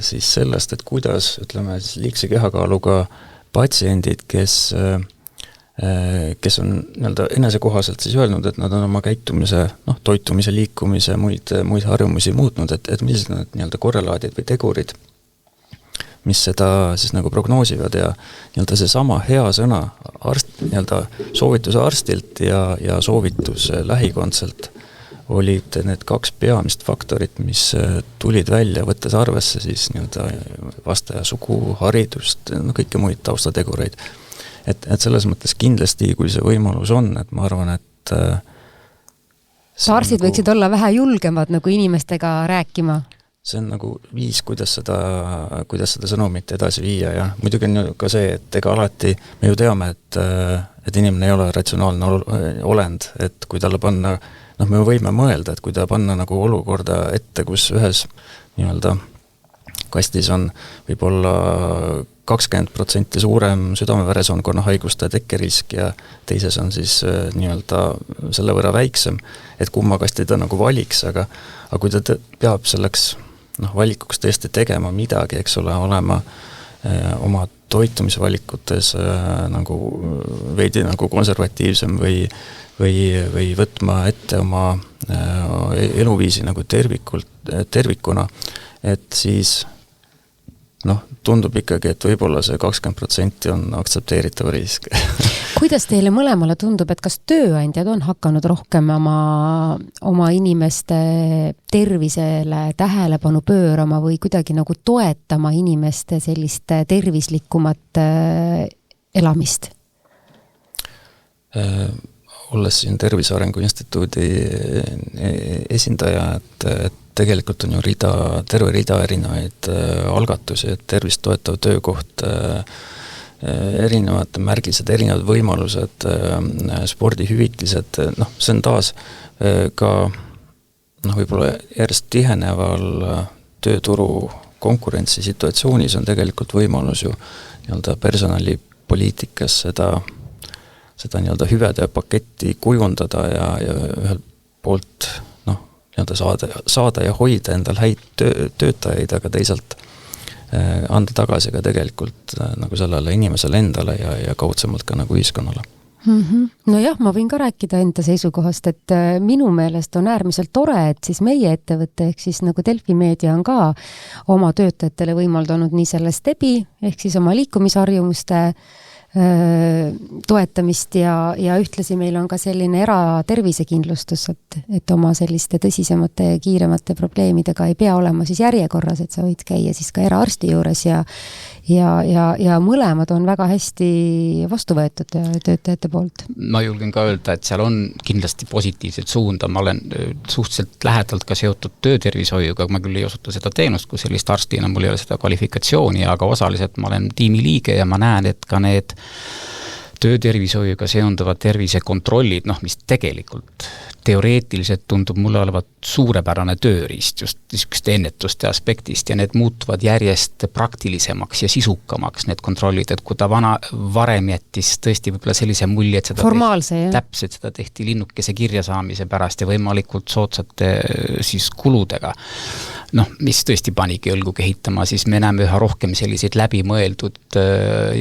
Speaker 3: siis sellest, et kuidas, ütleme, liigse kehakaaluga patsiendid, kes on nii-öelda enesekohaselt siis öelnud, et nad on oma käitumise, toitumise, liikumise, muid harjumusi muutnud, et millised on need nii-öelda korrelaadid või tegurid, mis seda siis nagu prognoosivad ja nii-öelda see sama hea sõna nii-öelda soovituse arstilt ja soovitus lähikondselt olid need 2 peamist faktorit, mis tulid välja, võttes arvesse siis nii-öelda vastaja sugu, haridust, kõike muid taustategureid. Et selles mõttes kindlasti, kui see võimalus on, et ma arvan, et
Speaker 2: arstid nagu, võiksid olla vähe julgemad nagu inimestega rääkima.
Speaker 3: See on nagu viis, kuidas seda sõnumit edasi viia ja muidugi on ju ka see, et ega alati me ju teame, et inimene ei ole ratsionaalne olend, et kui talle panna me võime mõelda, et kui ta panna nagu olukorda ette, kus ühes nii-öelda kastis on võib-olla 20% suurem südame-veresoonkonna haiguste tekkerisk ja teises on siis nii-öelda selle võrra väiksem, et kumma kasti ta nagu valiks, aga kui ta peab selleks valikuks tõesti tegema midagi, eks ole, olema oma toitumisvalikutes nagu veidi nagu konservatiivsem või võtma ette oma eluviisi nagu tervikuna, et siis tundub ikkagi, et võib-olla see 20% on aktsepteeritav risk.
Speaker 2: Kuidas teile mõlemale tundub, et kas tööandjad on hakanud rohkem oma inimeste tervisele tähelepanu pöörama või kuidagi nagu toetama inimeste sellist tervislikumat elamist?
Speaker 3: Olles siin Tervise Arengu Instituudi esindaja, et tegelikult on ju terve rida erinevaid algatusi, et tervist toetav töökoht, erinevad märgised, erinevad võimalused, spordihüvitised, see on taas ka võib-olla järjest tiheneval tööturu konkurentsisituatsioonis on tegelikult võimalus ju nii-öelda personalipoliitikas seda nii-öelda hüvede paketti kujundada ja ühelt poolt saada ja hoida endal häid töötajaid, aga teisalt anda tagasi ka tegelikult nagu sellele inimesele endale ja kaudsemalt ka nagu ühiskonnale.
Speaker 2: No jah, ma võin ka rääkida enda seisukohast, et minu meelest on äärmiselt tore, et siis meie ettevõte ehk siis nagu Delfi Meedia on ka oma töötajatele võimaldanud nii selle STEBi ehk siis oma liikumisharjumuste toetamist ja ühtlasi meil on ka selline eratervisekindlustus, et oma selliste tõsisemate ja kiiremate probleemidega ei pea olema siis järjekorras, et sa võid käia siis ka eraarsti juures ja mõlemad on väga hästi vastu võetud töötajate poolt.
Speaker 4: Ma julgen ka öelda, et seal on kindlasti positiivset suunda, ma olen suhteliselt lähedalt ka seotud töötervishoiuga, ma küll ei osuta seda teenust, kui sellist arstina mul ei ole seda kvalifikatsiooni, aga osaliselt ma olen tiimi liige ja ma näen, et ka need töötervishoiuga seonduvad tervisekontrollid, mis tegelikult teoreetiliselt tundub mulle olevat suurepärane tööriist just niisuguste ennetuste aspektist ja need muutuvad järjest praktilisemaks ja sisukamaks, need kontrollid, et kui ta varem jättis tõesti võib-olla sellise mulje, et täpselt seda tehti linnukese kirja saamise pärast ja võimalikult soodsate siis kuludega, mis tõesti panigi õlgu kehitama, siis me näeme üha rohkem selliseid läbimõeldud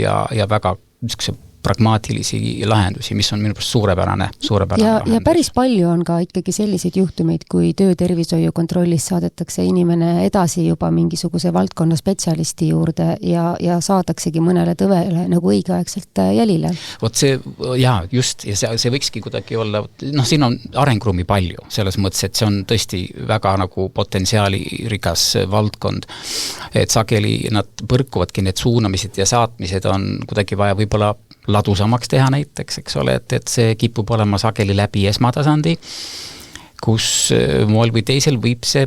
Speaker 4: ja väga niisuguse pragmaatilisi lahendusi, mis on minu pärast suurepärane lahendus.
Speaker 2: Ja päris palju on ka ikkagi selliseid juhtumeid, kui töötervishoiu kontrollis saadetakse inimene edasi juba mingisuguse valdkonna spetsialisti juurde ja saadaksegi mõnele tõvele nagu õigeaegselt jälile.
Speaker 4: Vot see, jaa, just, ja see võikski kuidagi olla, siin on arenguruumi palju, selles mõttes, et see on tõesti väga nagu potentsiaali rikas valdkond, et sageli nad põrkuvadki, need suunamised ja saatmised on kuidagi vaja võib-olla ladusamaks teha näiteks, eks ole, et see kipub olema sageli läbi esmatasandi, kus moel või teisel võib see,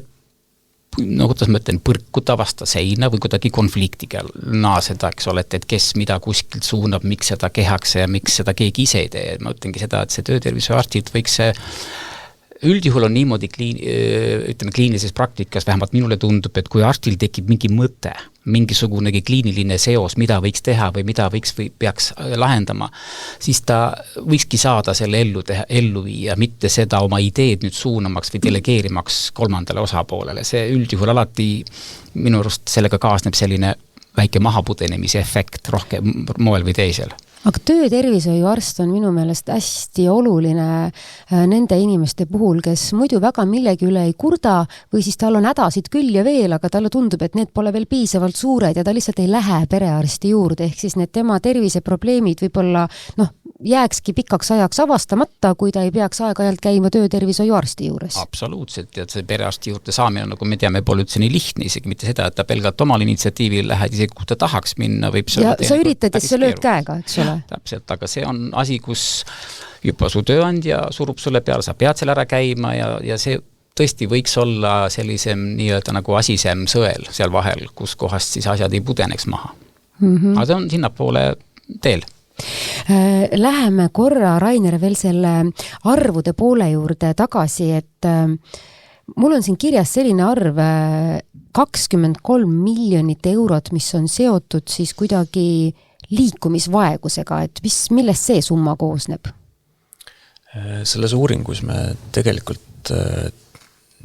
Speaker 4: kuidas ma ütlen, põrkuda vasta seina või kuidagi konfliktiga naaseda, eks ole, et kes mida kuskilt suunab, miks seda kehakse ja miks seda keegi ise ei tee. Ma ütlengi seda, et see töötervishoiuarstid võiks üldjuhul on niimoodi kliinilises praktikas, vähemalt minule tundub, et kui arstil tekib mingi mõte, mingisugunegi kliiniline seos, mida võiks teha või mida peaks lahendama, siis ta võikski saada selle ellu viia, mitte seda oma ideed nüüd suunamaks või delegeerimaks kolmandale osapoolele. See üldjuhul alati minu arust sellega kaasneb selline väike mahapudenemise efekt rohkem moel või teisel.
Speaker 2: Aga töötervishoiuarst on minu meelest hästi oluline nende inimeste puhul, kes muidu väga millegi üle ei kurda või siis tal on hädasid küll ja veel, aga talle tundub, et need pole veel piisavalt suured ja ta lihtsalt ei lähe perearsti juurde, ehk siis need tema terviseprobleemid võib-olla jääkski pikaks ajaks avastamata, kui ta ei peaks aeg-ajalt käima töötervishoiuarsti juures.
Speaker 4: Absoluutselt, ja see perearsti juurde saamine, nagu me teame, pole üldse nii lihtne, isegi mitte seda, et ta pelgalt omal initsiatiivil lähed, isegi kui ta tahaks minna, võib see
Speaker 2: ja sa üritad, et sa lööd käega, eks ole?
Speaker 4: Täpselt, aga see on asi, kus juba su tööandja surub sulle peale, sa pead selle ära käima ja see tõesti võiks olla sellisem nii-öelda nagu asisem sõel seal vahel, kus kohast siis asjad ei pudeneks maha. Aga see on sinnapoole teel.
Speaker 2: Läheme korra, Rainer, veel selle arvude poole juurde tagasi, et mul on siin kirjas selline arv 23 miljonit eurot, mis on seotud siis kuidagi liikumisvaegusega, et millest see summa koosneb?
Speaker 3: Selles uuringus me tegelikult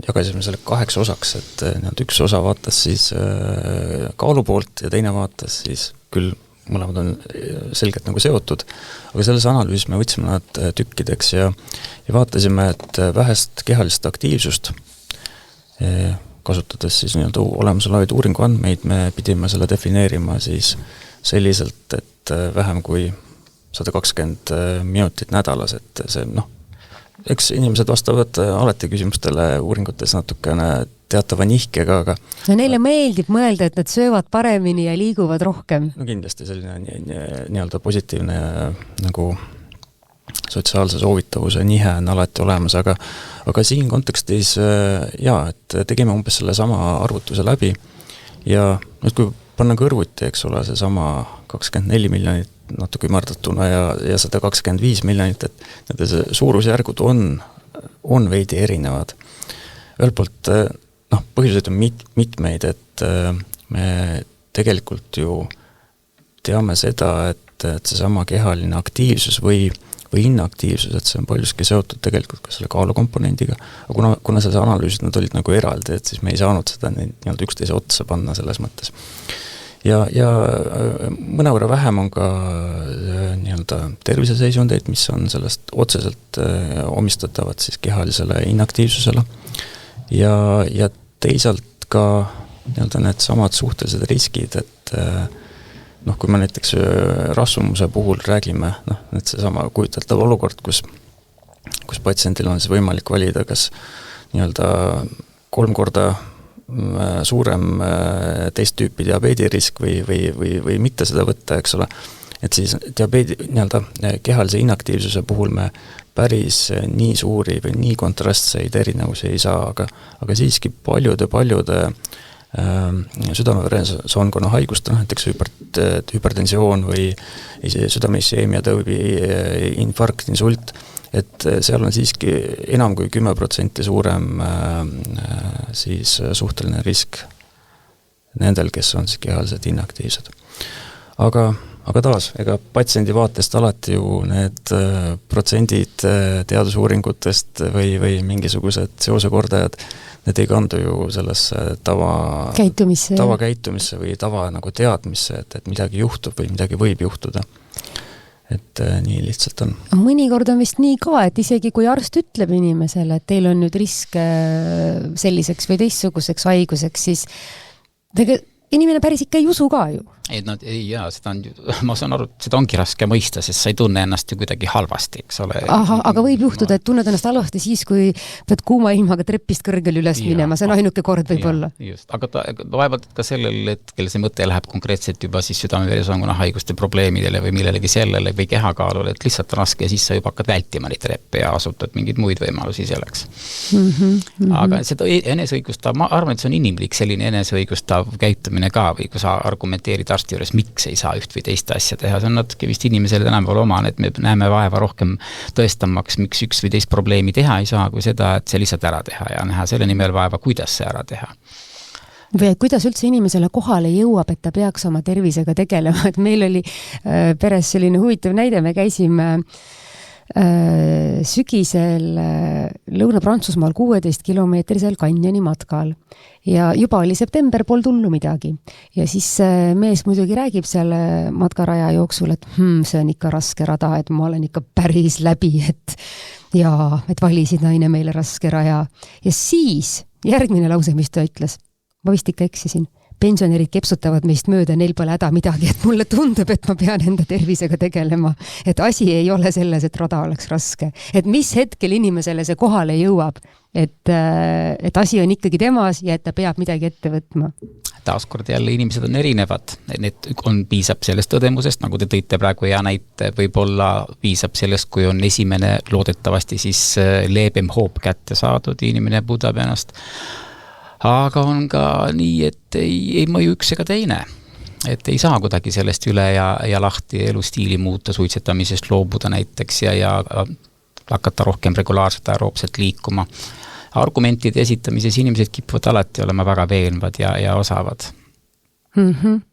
Speaker 3: jagasime selle 8 osaks, et üks osa vaatas siis kaalu poolt ja teine vaatas siis küll mõlemad on selgelt nagu seotud, aga selles analüüsis me võtsime nad tükkideks ja vaatasime, et vähest kehalist aktiivsust, kasutades siis nii-öelda olemasolevaid uuringu andmeid, me pidime selle defineerima siis selliselt, et vähem kui 120 minutit nädalas, et see eks inimesed vastavad alati küsimustele uuringutes natukene teatava nihkega, aga
Speaker 2: no neile meeldib mõelda, et nad söövad paremini ja liiguvad rohkem.
Speaker 3: No kindlasti selline nii-öelda positiivne nagu sotsiaalse soovitavuse nihe on alati olemas, aga siin kontekstis et tegime umbes selle sama arvutuse läbi ja nüüd kui panna kõrvuti, eks ole, see sama 24 miljonit natuke ümardatuna ja 125 miljonit, et nende suurusjärgud on veidi erinevad. Ühelt poolt põhjuseid on mitmeid, et me tegelikult ju teame seda, et seesama kehaline aktiivsus või inaktiivsus, et see on paljuski seotud tegelikult ka selle kaalukomponendiga, aga kuna selles analüüsid nad olid nagu eraldi, et siis me ei saanud seda nii-öelda üksteise otsa panna selles mõttes. Ja mõnevõrra vähem on ka nii-öelda terviseseisundeid, mis on sellest otseselt omistatavad siis kehalisele inaktiivsusele ja teisalt ka nii-öelda need samad suhtelised riskid, et kui me näiteks rasvumuse puhul räägime, et seesama kujutatav olukord, kus patsiendil on siis võimalik valida, kas nii-öelda 3 korda suurem teist tüüpi diabeedirisk või mitte seda võtta, eks ole, et siis diabeedi nii-öelda kehalise inaktiivsuse puhul me päris nii suuri või nii kontrastseid erinevusi ei saa, aga siiski paljude südame-veresoonkonna haiguste, näiteks hüpertensioon või südame-isheemia tõubi, infarkt, insult, et seal on siiski enam kui 10% suurem siis suhteline risk nendel, kes on siis kehaliselt inaktiivsed. Aga taas, ega patsiendi vaatest alati ju need protsendid teadusuuringutest või mingisugused seosekordajad, need ei kandu ju sellesse tavakäitumisse või tava nagu teadmisse, et midagi juhtub või midagi võib juhtuda. et nii lihtsalt on.
Speaker 2: Mõnikord on vist nii ka, et isegi kui arst ütleb inimesele, et teil on nüüd risk selliseks või teistsuguseks haiguseks, siis inimene päris ikka ei usu ka ju.
Speaker 4: Seda on, ma saan aru, et seda ongi raske mõista, sest sa ei tunne ennast ju kuidagi halvasti, eks ole.
Speaker 2: Aga võib juhtuda, et tunned ennast halvasti siis, kui pead kuuma ilmaga treppist kõrgel üles minema, see on ainuke kord võib-olla.
Speaker 4: Just, aga vaevalt ka sellel hetkel see mõte läheb konkreetselt juba siis südame-veresoonkonna haiguste probleemidele või millelegi sellele või kehakaalule, et lihtsalt on raske ja siis sa juba hakkad vältima neid treppe ja asutad mingeid muid võimalusi selleks. Aga seda eneseõigustav, ma arvan, et see on inimlik selline eneseõigustav käitumine ka või kui sa argumenteerid arsti juures, miks ei saa üht või teist asja teha. See on natuke vist inimesele tänapäeval omane, et me näeme vaeva rohkem tõestamaks, miks üks või teist probleemi teha ei saa, kui seda, et see lihtsalt ära teha ja näha selle nimel vaeva, kuidas see ära teha.
Speaker 2: Või kuidas üldse inimesele kohale jõuab, et ta peaks oma tervisega tegelema, et meil oli peres selline huvitav näide, me käisime sügisel Lõuna-Prantsusmaal 16-kilomeetrisel kanjoni matkal ja juba oli september, pol tullu midagi. Ja siis mees muidugi räägib seal matkaraja jooksul, et see on ikka raske rada, et ma olen ikka päris läbi, et valisid naine meile raske raja. Ja siis järgmine lause, mis ta ütles, ma vist ikka eksisin. Pensionerid kepsutavad meist mööda, neil pole häda midagi, et mulle tundub, et ma pean enda tervisega tegelema. Et asi ei ole selles, et rada oleks raske. Et mis hetkel inimesele see kohale jõuab, et asi on ikkagi temas ja et ta peab midagi ette võtma.
Speaker 4: Taaskord jälle inimesed on erinevad. Need piisab sellest tõdemusest, nagu te tõite praegu hea näite, võib-olla piisab sellest, kui on esimene loodetavasti siis leebem hoop kätte saadud, inimene puudab ennast. Aga on ka nii, et ei mõju üks ega teine. Et ei saa kuidagi sellest üle ja lahti elustiili muuta, suitsetamisest loobuda näiteks ja hakata rohkem regulaarselt aeroobselt liikuma. Argumentide esitamises inimesed kipuvad alati olema väga veenvad ja osavad.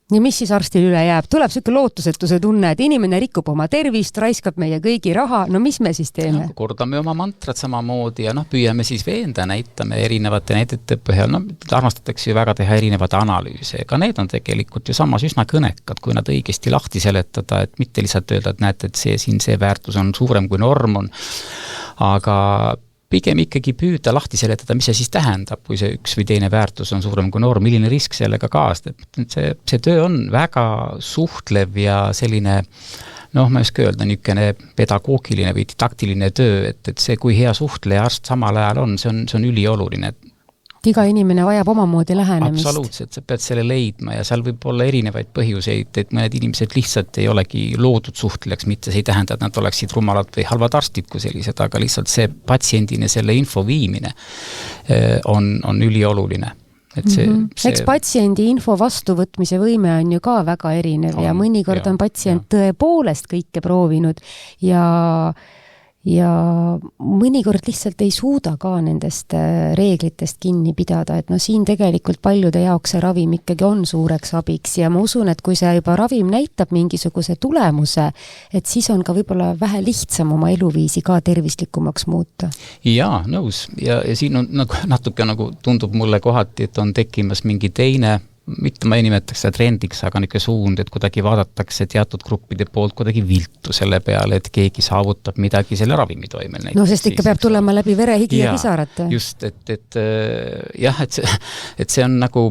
Speaker 4: Ja mis siis arstil üle jääb? Tuleb selline lootusetuse tunne, et inimene rikub oma tervist, raiskab meie kõigi raha, no mis me siis teeme? Kordame oma mantrat samamoodi ja püüame siis veenda, näitame erinevate näidete põhjal, armastatakse ju väga teha erinevad analüüse, aga need on tegelikult ju samas üsna kõnekad, kui nad õigesti lahti seletada, et mitte lihtsalt öelda, et näete, et see väärtus on suurem kui norm on, aga pigem ikkagi püüda lahti seletada, mis see siis tähendab, kui see üks või teine väärtus on suurem kui norm, milline risk sellega kaasneb. See töö on väga suhtlev ja selline, ma ei oska öelda, niisugune pedagoogiline või didaktiline töö, et see, kui hea suhtleja arst samal ajal on, see on ülioluline.
Speaker 2: Iga inimene vajab omamoodi lähenemist.
Speaker 4: Absoluutselt, sa pead selle leidma ja seal võib olla erinevaid põhjuseid, et mõned inimesed lihtsalt ei olegi loodud suhtlejaks, mitte see ei tähenda, et nad oleksid rumalad või halvad arstid kui sellised, aga lihtsalt see patsiendine selle info viimine on ülioluline.
Speaker 2: Eks patsiendi info vastuvõtmise võime on ju ka väga erinev ja mõnikord on patsient tõepoolest kõike proovinud ja mõnikord lihtsalt ei suuda ka nendest reeglitest kinni pidada, et siin tegelikult paljude jaoks see ravim ikkagi on suureks abiks ja ma usun, et kui see juba ravim näitab mingisuguse tulemuse, et siis on ka võib-olla vähe lihtsam oma eluviisi ka tervislikumaks muuta.
Speaker 4: Jaa, nõus. Ja siin on natuke tundub mulle kohati, et on tekkimas mingi teine, mitte ma ei nimetaks seda trendiks, aga niisugune suund, et kuidagi vaadatakse teatud gruppide poolt kuidagi viltu selle peale, et keegi saavutab midagi selle ravimi toimel.
Speaker 2: Sest ikka peab tulema läbi vere, higi ja pisarate.
Speaker 4: Just, et see on nagu,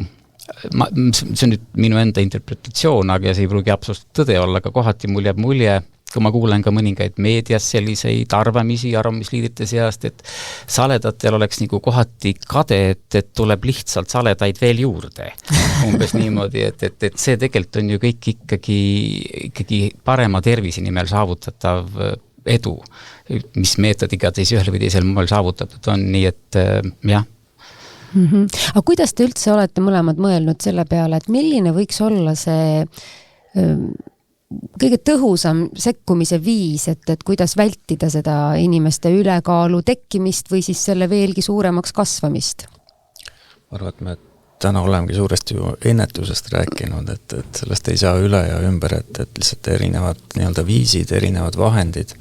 Speaker 4: see on nüüd minu enda interpretatsioon, aga see ei pruugi absoluutselt tõde olla, aga kohati mul jääb mulje, kui ma kuulen ka mõningaid meedias selliseid arvamisliidrite seast, et saledatel oleks nagu kohati kade, et tuleb lihtsalt saledaid veel juurde. Umbes niimoodi, et see tegelikult on ju kõik ikkagi parema tervisi nimel saavutatav edu, mis meetodiga ühel või teisel moel saavutatud on, nii et jah.
Speaker 2: Aga kuidas te üldse olete mõlemad mõelnud selle peale, et milline võiks olla see kõige tõhusam sekkumise viis, et kuidas vältida seda inimeste ülekaalu tekkimist või siis selle veelgi suuremaks kasvamist?
Speaker 3: Ma arvan, et me täna olemegi suuresti ju ennetusest rääkinud, et sellest ei saa üle ja ümber, et lihtsalt erinevad nii-öelda viisid, erinevad vahendid,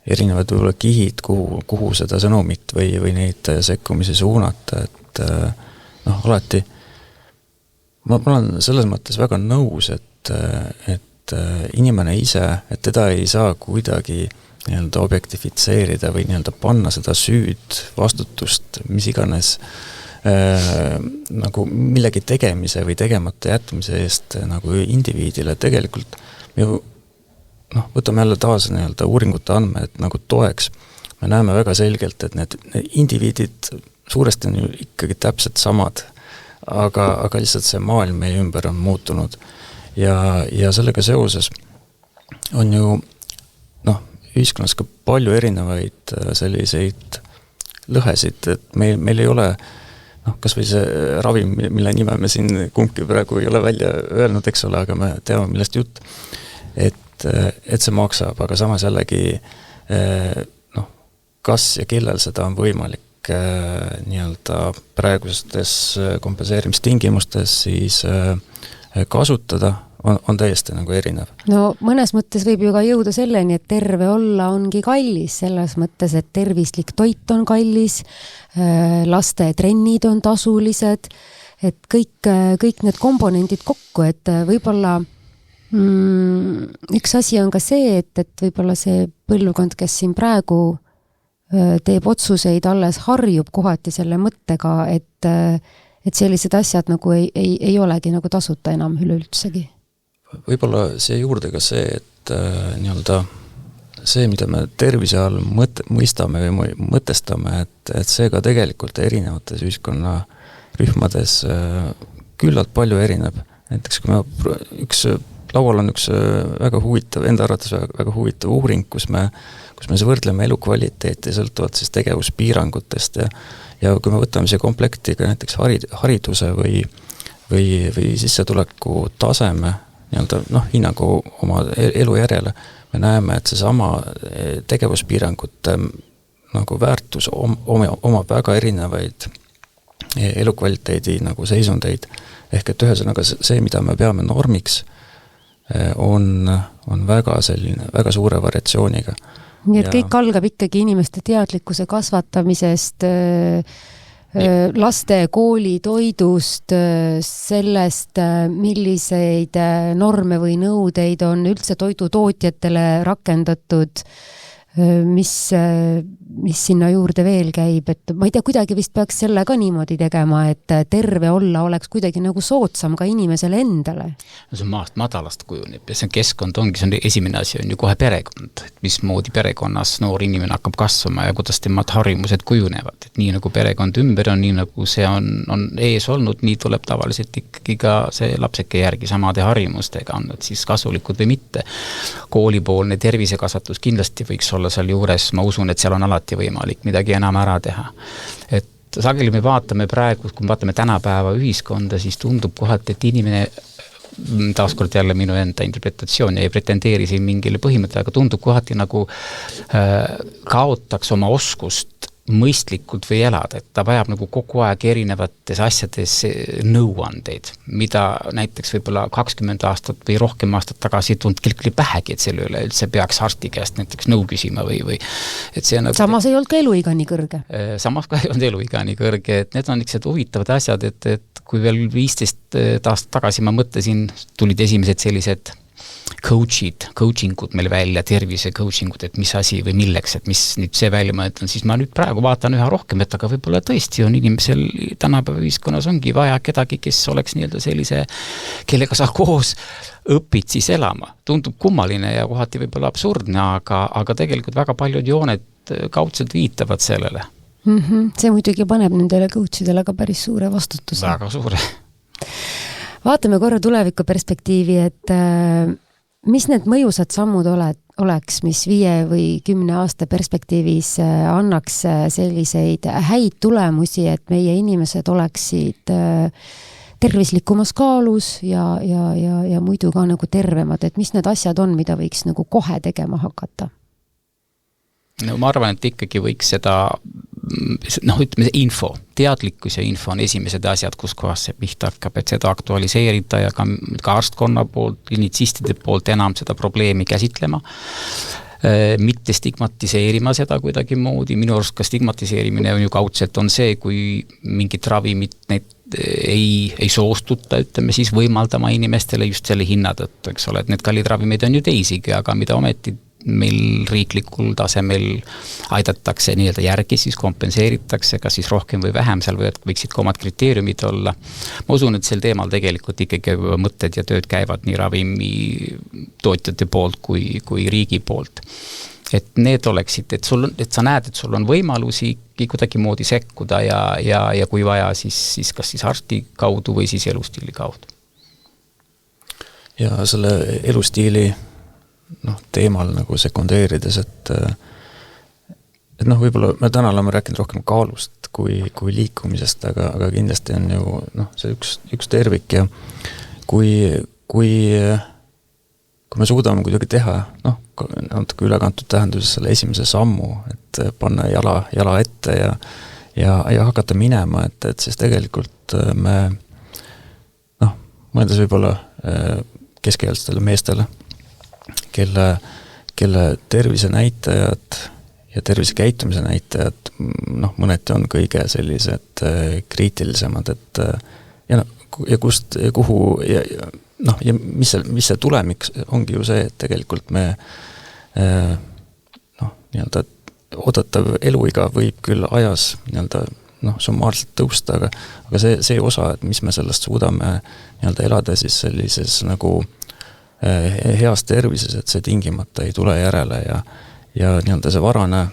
Speaker 3: erinevad võib-olla kihid, kuhu seda sõnumit või neid sekkumisi suunata, et alati ma olen selles mõttes väga nõus, et et inimene ise, et teda ei saa kuidagi nii-öelda objektifitseerida või nii-öelda panna seda süüd, vastutust, mis iganes nagu millegi tegemise või tegemata jätmise eest nagu indiviidile. Tegelikult me ju võtame jälle taas nii-öelda uuringute andmed nagu toeks. Me näeme väga selgelt, et need indiviidid suuresti on ju ikkagi täpselt samad, aga lihtsalt see maailm meie ümber on muutunud. Ja sellega seoses on ju ühiskonnas ka palju erinevaid selliseid lõhesid, et meil ei ole kas või see ravim, mille nime me siin kumbki praegu ei ole välja öelnud, eks ole, aga me teame, millest jutt, et see maksab, aga samas jällegi kas ja kellel seda on võimalik nii-öelda praegustes kompenseerimistingimustes siis kasutada, on täiesti nagu erinev.
Speaker 2: No mõnes mõttes võib ju ka jõuda selleni, et terve olla ongi kallis, selles mõttes, et tervislik toit on kallis, laste trennid on tasulised, et kõik need komponendid kokku, et võib-olla üks asi on ka see, et võib-olla see põlvkond, kes siin praegu teeb otsuseid, alles harjub kohati selle mõttega, et sellised asjad nagu ei olegi nagu tasuta enam üleüldsegi.
Speaker 3: Võib-olla see juurde ka see, et nii-öelda see, mida me tervise all mõistame või mõtestame, et see ka tegelikult erinevates ühiskonnarühmades küllalt palju erineb. Näiteks kui laual on üks väga huvitav, enda arvates väga huvitav uuring, kus me võrdleme elukvaliteeti sõltuvalt siis tegevuspiirangutest ja kui me võtame siia komplekti ka näiteks hariduse või sissetuleku taseme, nii-öelda hinnangu oma elu järele, me näeme, et seesama tegevuspiirangute nagu väärtus omab väga erinevaid elukvaliteedi nagu seisundeid. Ehk et ühesõnaga see, mida me peame normiks, on väga selline, väga suure variatsiooniga.
Speaker 2: Nii et kõik algab ikkagi inimeste teadlikkuse kasvatamisest, laste koolitoidust, sellest, milliseid norme või nõudeid on üldse toidutootjatele rakendatud, mis sinna juurde veel käib, et ma ei tea, kuidagi vist peaks selle ka niimoodi tegema, et terve olla oleks kuidagi nagu soodsam ka inimesele endale.
Speaker 4: No see on maast madalast kujuneb ja see keskkond ongi, see on esimene asi on ju kohe perekond, et mismoodi perekonnas noor inimene hakkab kasvama ja kuidas temad harjumused kujunevad, et nii nagu perekond ümber on, nii nagu see on ees olnud, nii tuleb tavaliselt ikkagi ka see lapseke järgi samade harjumustega on, et siis kasulikud või mitte. Koolipoolne tervisekasvatus kindlasti võiks olla seal juures, ma usun, et seal on alati võimalik midagi enam ära teha. Et sageli me vaatame praegu, kui me vaatame tänapäeva ühiskonda, siis tundub kohati, et inimene, taaskord jälle minu enda interpretatsioon ja ei pretendeeri siin mingile põhimõttele, aga tundub kohati nagu kaotaks oma oskust mõistlikult või elada, et ta vajab nagu kogu aeg erinevates asjades nõuandeid, mida näiteks võib-olla 20 aastat või rohkem aastat tagasi tundnud kellelgi pähegi, et selle üle üldse peaks arsti käest näiteks nõu küsima või et see on
Speaker 2: samas ei olnud ka eluiga nii kõrge.
Speaker 4: Samas ka ei olnud eluiga nii kõrge, et need on niisugused huvitavad asjad, et kui veel 15 aastat tagasi ma mõtlesin, tulid esimesed sellised coachingud meil välja, tervise coachingud, et mis asi või milleks, et mis nüüd see välja mõtlen, siis ma nüüd praegu vaatan üha rohkem, et aga võib-olla tõesti on inimesel tänapäeva ühiskonnas ongi vaja kedagi, kes oleks nii-öelda sellise, kellega sa koos õpid siis elama. Tundub kummaline ja kohati võib-olla absurdne, aga tegelikult väga paljud jooned kaudselt viitavad sellele.
Speaker 2: See muidugi paneb nendele coachidele ka päris suure vastutuse.
Speaker 4: Väga suure.
Speaker 2: Vaatame korra tuleviku perspektiivi, et mis need mõjusad sammud oleks, mis 5 või 10 aasta perspektiivis annaks selliseid häid tulemusi, et meie inimesed oleksid tervislikumas kaalus ja muidu ka nagu tervemad, et mis need asjad on, mida võiks nagu kohe tegema hakata?
Speaker 4: No ma arvan, et ikkagi võiks seda, ütleme info, teadlikkus ja info on esimesed asjad, kus kohas see pihta hakkab, et seda aktualiseerida ja ka arstkonna poolt, klinitsistide poolt enam seda probleemi käsitlema, mitte stigmatiseerima seda kuidagi moodi. Minu arust ka stigmatiseerimine on ju kaudselt on see, kui mingit ravimit ei soostuta, ütleme siis, võimaldama inimestele just selle hinna tõttu, eks ole, et need kallid ravimeid on ju teisigi, aga mida ometi meil riiklikul tasemel aidatakse nii-öelda järgi, siis kompenseeritakse, kas siis rohkem või vähem, seal võiksid ka omad kriteeriumid olla. Ma usun, et sel teemal tegelikult ikkagi mõtted ja tööd käivad nii ravimitootjate poolt kui riigi poolt. Et need oleksid, et sa näed, et sul on võimalusi kuidagi moodi sekkuda ja kui vaja, siis kas siis arsti kaudu või siis elustiili kaudu.
Speaker 3: Ja selle elustiili teemal nagu sekundeerides, et võib-olla me täna oleme rääkinud rohkem kaalust kui liikumisest, aga kindlasti on ju see üks tervik ja kui me suudame kuidagi teha, natuke ülekantud tähenduses selle esimese sammu, et panna jala ette ja hakata minema, et siis tegelikult me mõeldes võib-olla keskealistele meestele, kelle tervise näitajad ja tervise käitumise näitajad mõneti on kõige sellised kriitilisemad, et ja kust ja kuhu ja mis see tulemiks ongi ju see, et tegelikult me nii-öelda oodatav eluiga võib küll ajas nii-öelda summaarselt tõusta, aga see osa, et mis me sellest suudame nii-öelda elada siis sellises nagu heas tervises, et see tingimata ei tule järele ja nii-öelda see varane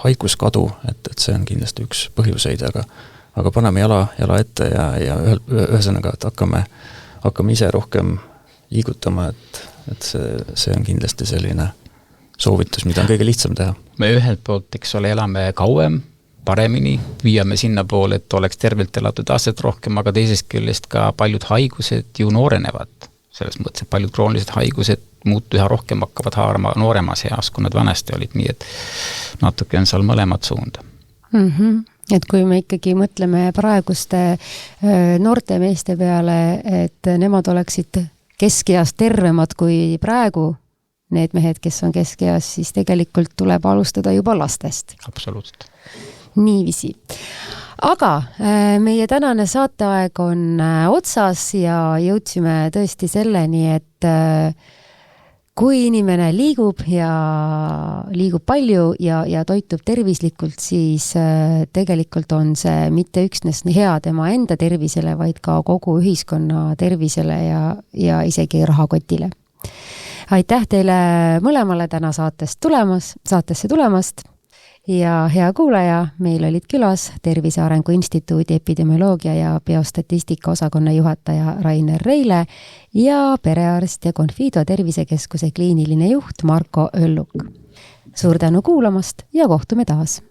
Speaker 3: haiguskadu, et see on kindlasti üks põhjuseid, aga paneme jala ette ja ühesõnaga, et hakkame ise rohkem liigutama, et see on kindlasti selline soovitus, mida on kõige lihtsam teha.
Speaker 4: Me ühelt poolt, eks ole, elame kauem, paremini, viiame sinna poole, et oleks tervelt elatud aastat rohkem, aga teisest küljest ka paljud haigused ju noorenevad. Selles mõttes, et paljud kroonilised haigused üha rohkem hakkavad haarama nooremas eas, kui nad vanasti olid, nii et natuke on seal mõlemad suunda.
Speaker 2: Et kui me ikkagi mõtleme praeguste noorte meeste peale, et nemad oleksid keskeas tervemad kui praegu, need mehed, kes on keskeas, siis tegelikult tuleb alustada juba lastest.
Speaker 4: Absoluutselt.
Speaker 2: Niiviisi. Aga meie tänane saateaeg on otsas ja jõudsime tõesti selleni, et kui inimene liigub ja liigub palju ja toitub tervislikult, siis tegelikult on see mitte üksnes hea tema enda tervisele, vaid ka kogu ühiskonna tervisele ja isegi rahakotile. Aitäh teile mõlemale täna saatesse tulemast ja hea kuulaja, meil olid külas Tervise Arengu Instituudi epidemioloogia ja biostatistika osakonna juhataja Rainer Reile ja perearst ja Confido tervisekeskuse kliiniline juht Marko Ölluk. Suur tänu kuulamast ja kohtume taas!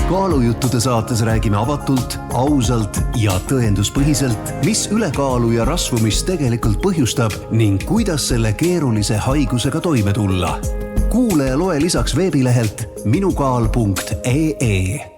Speaker 1: Kaalujuttude saates räägime avatult, ausalt ja tõenduspõhiselt, mis ülekaalu ja rasvumist tegelikult põhjustab ning kuidas selle keerulise haigusega toime tulla. Kuule ja loe lisaks veebilehelt minukaal.ee.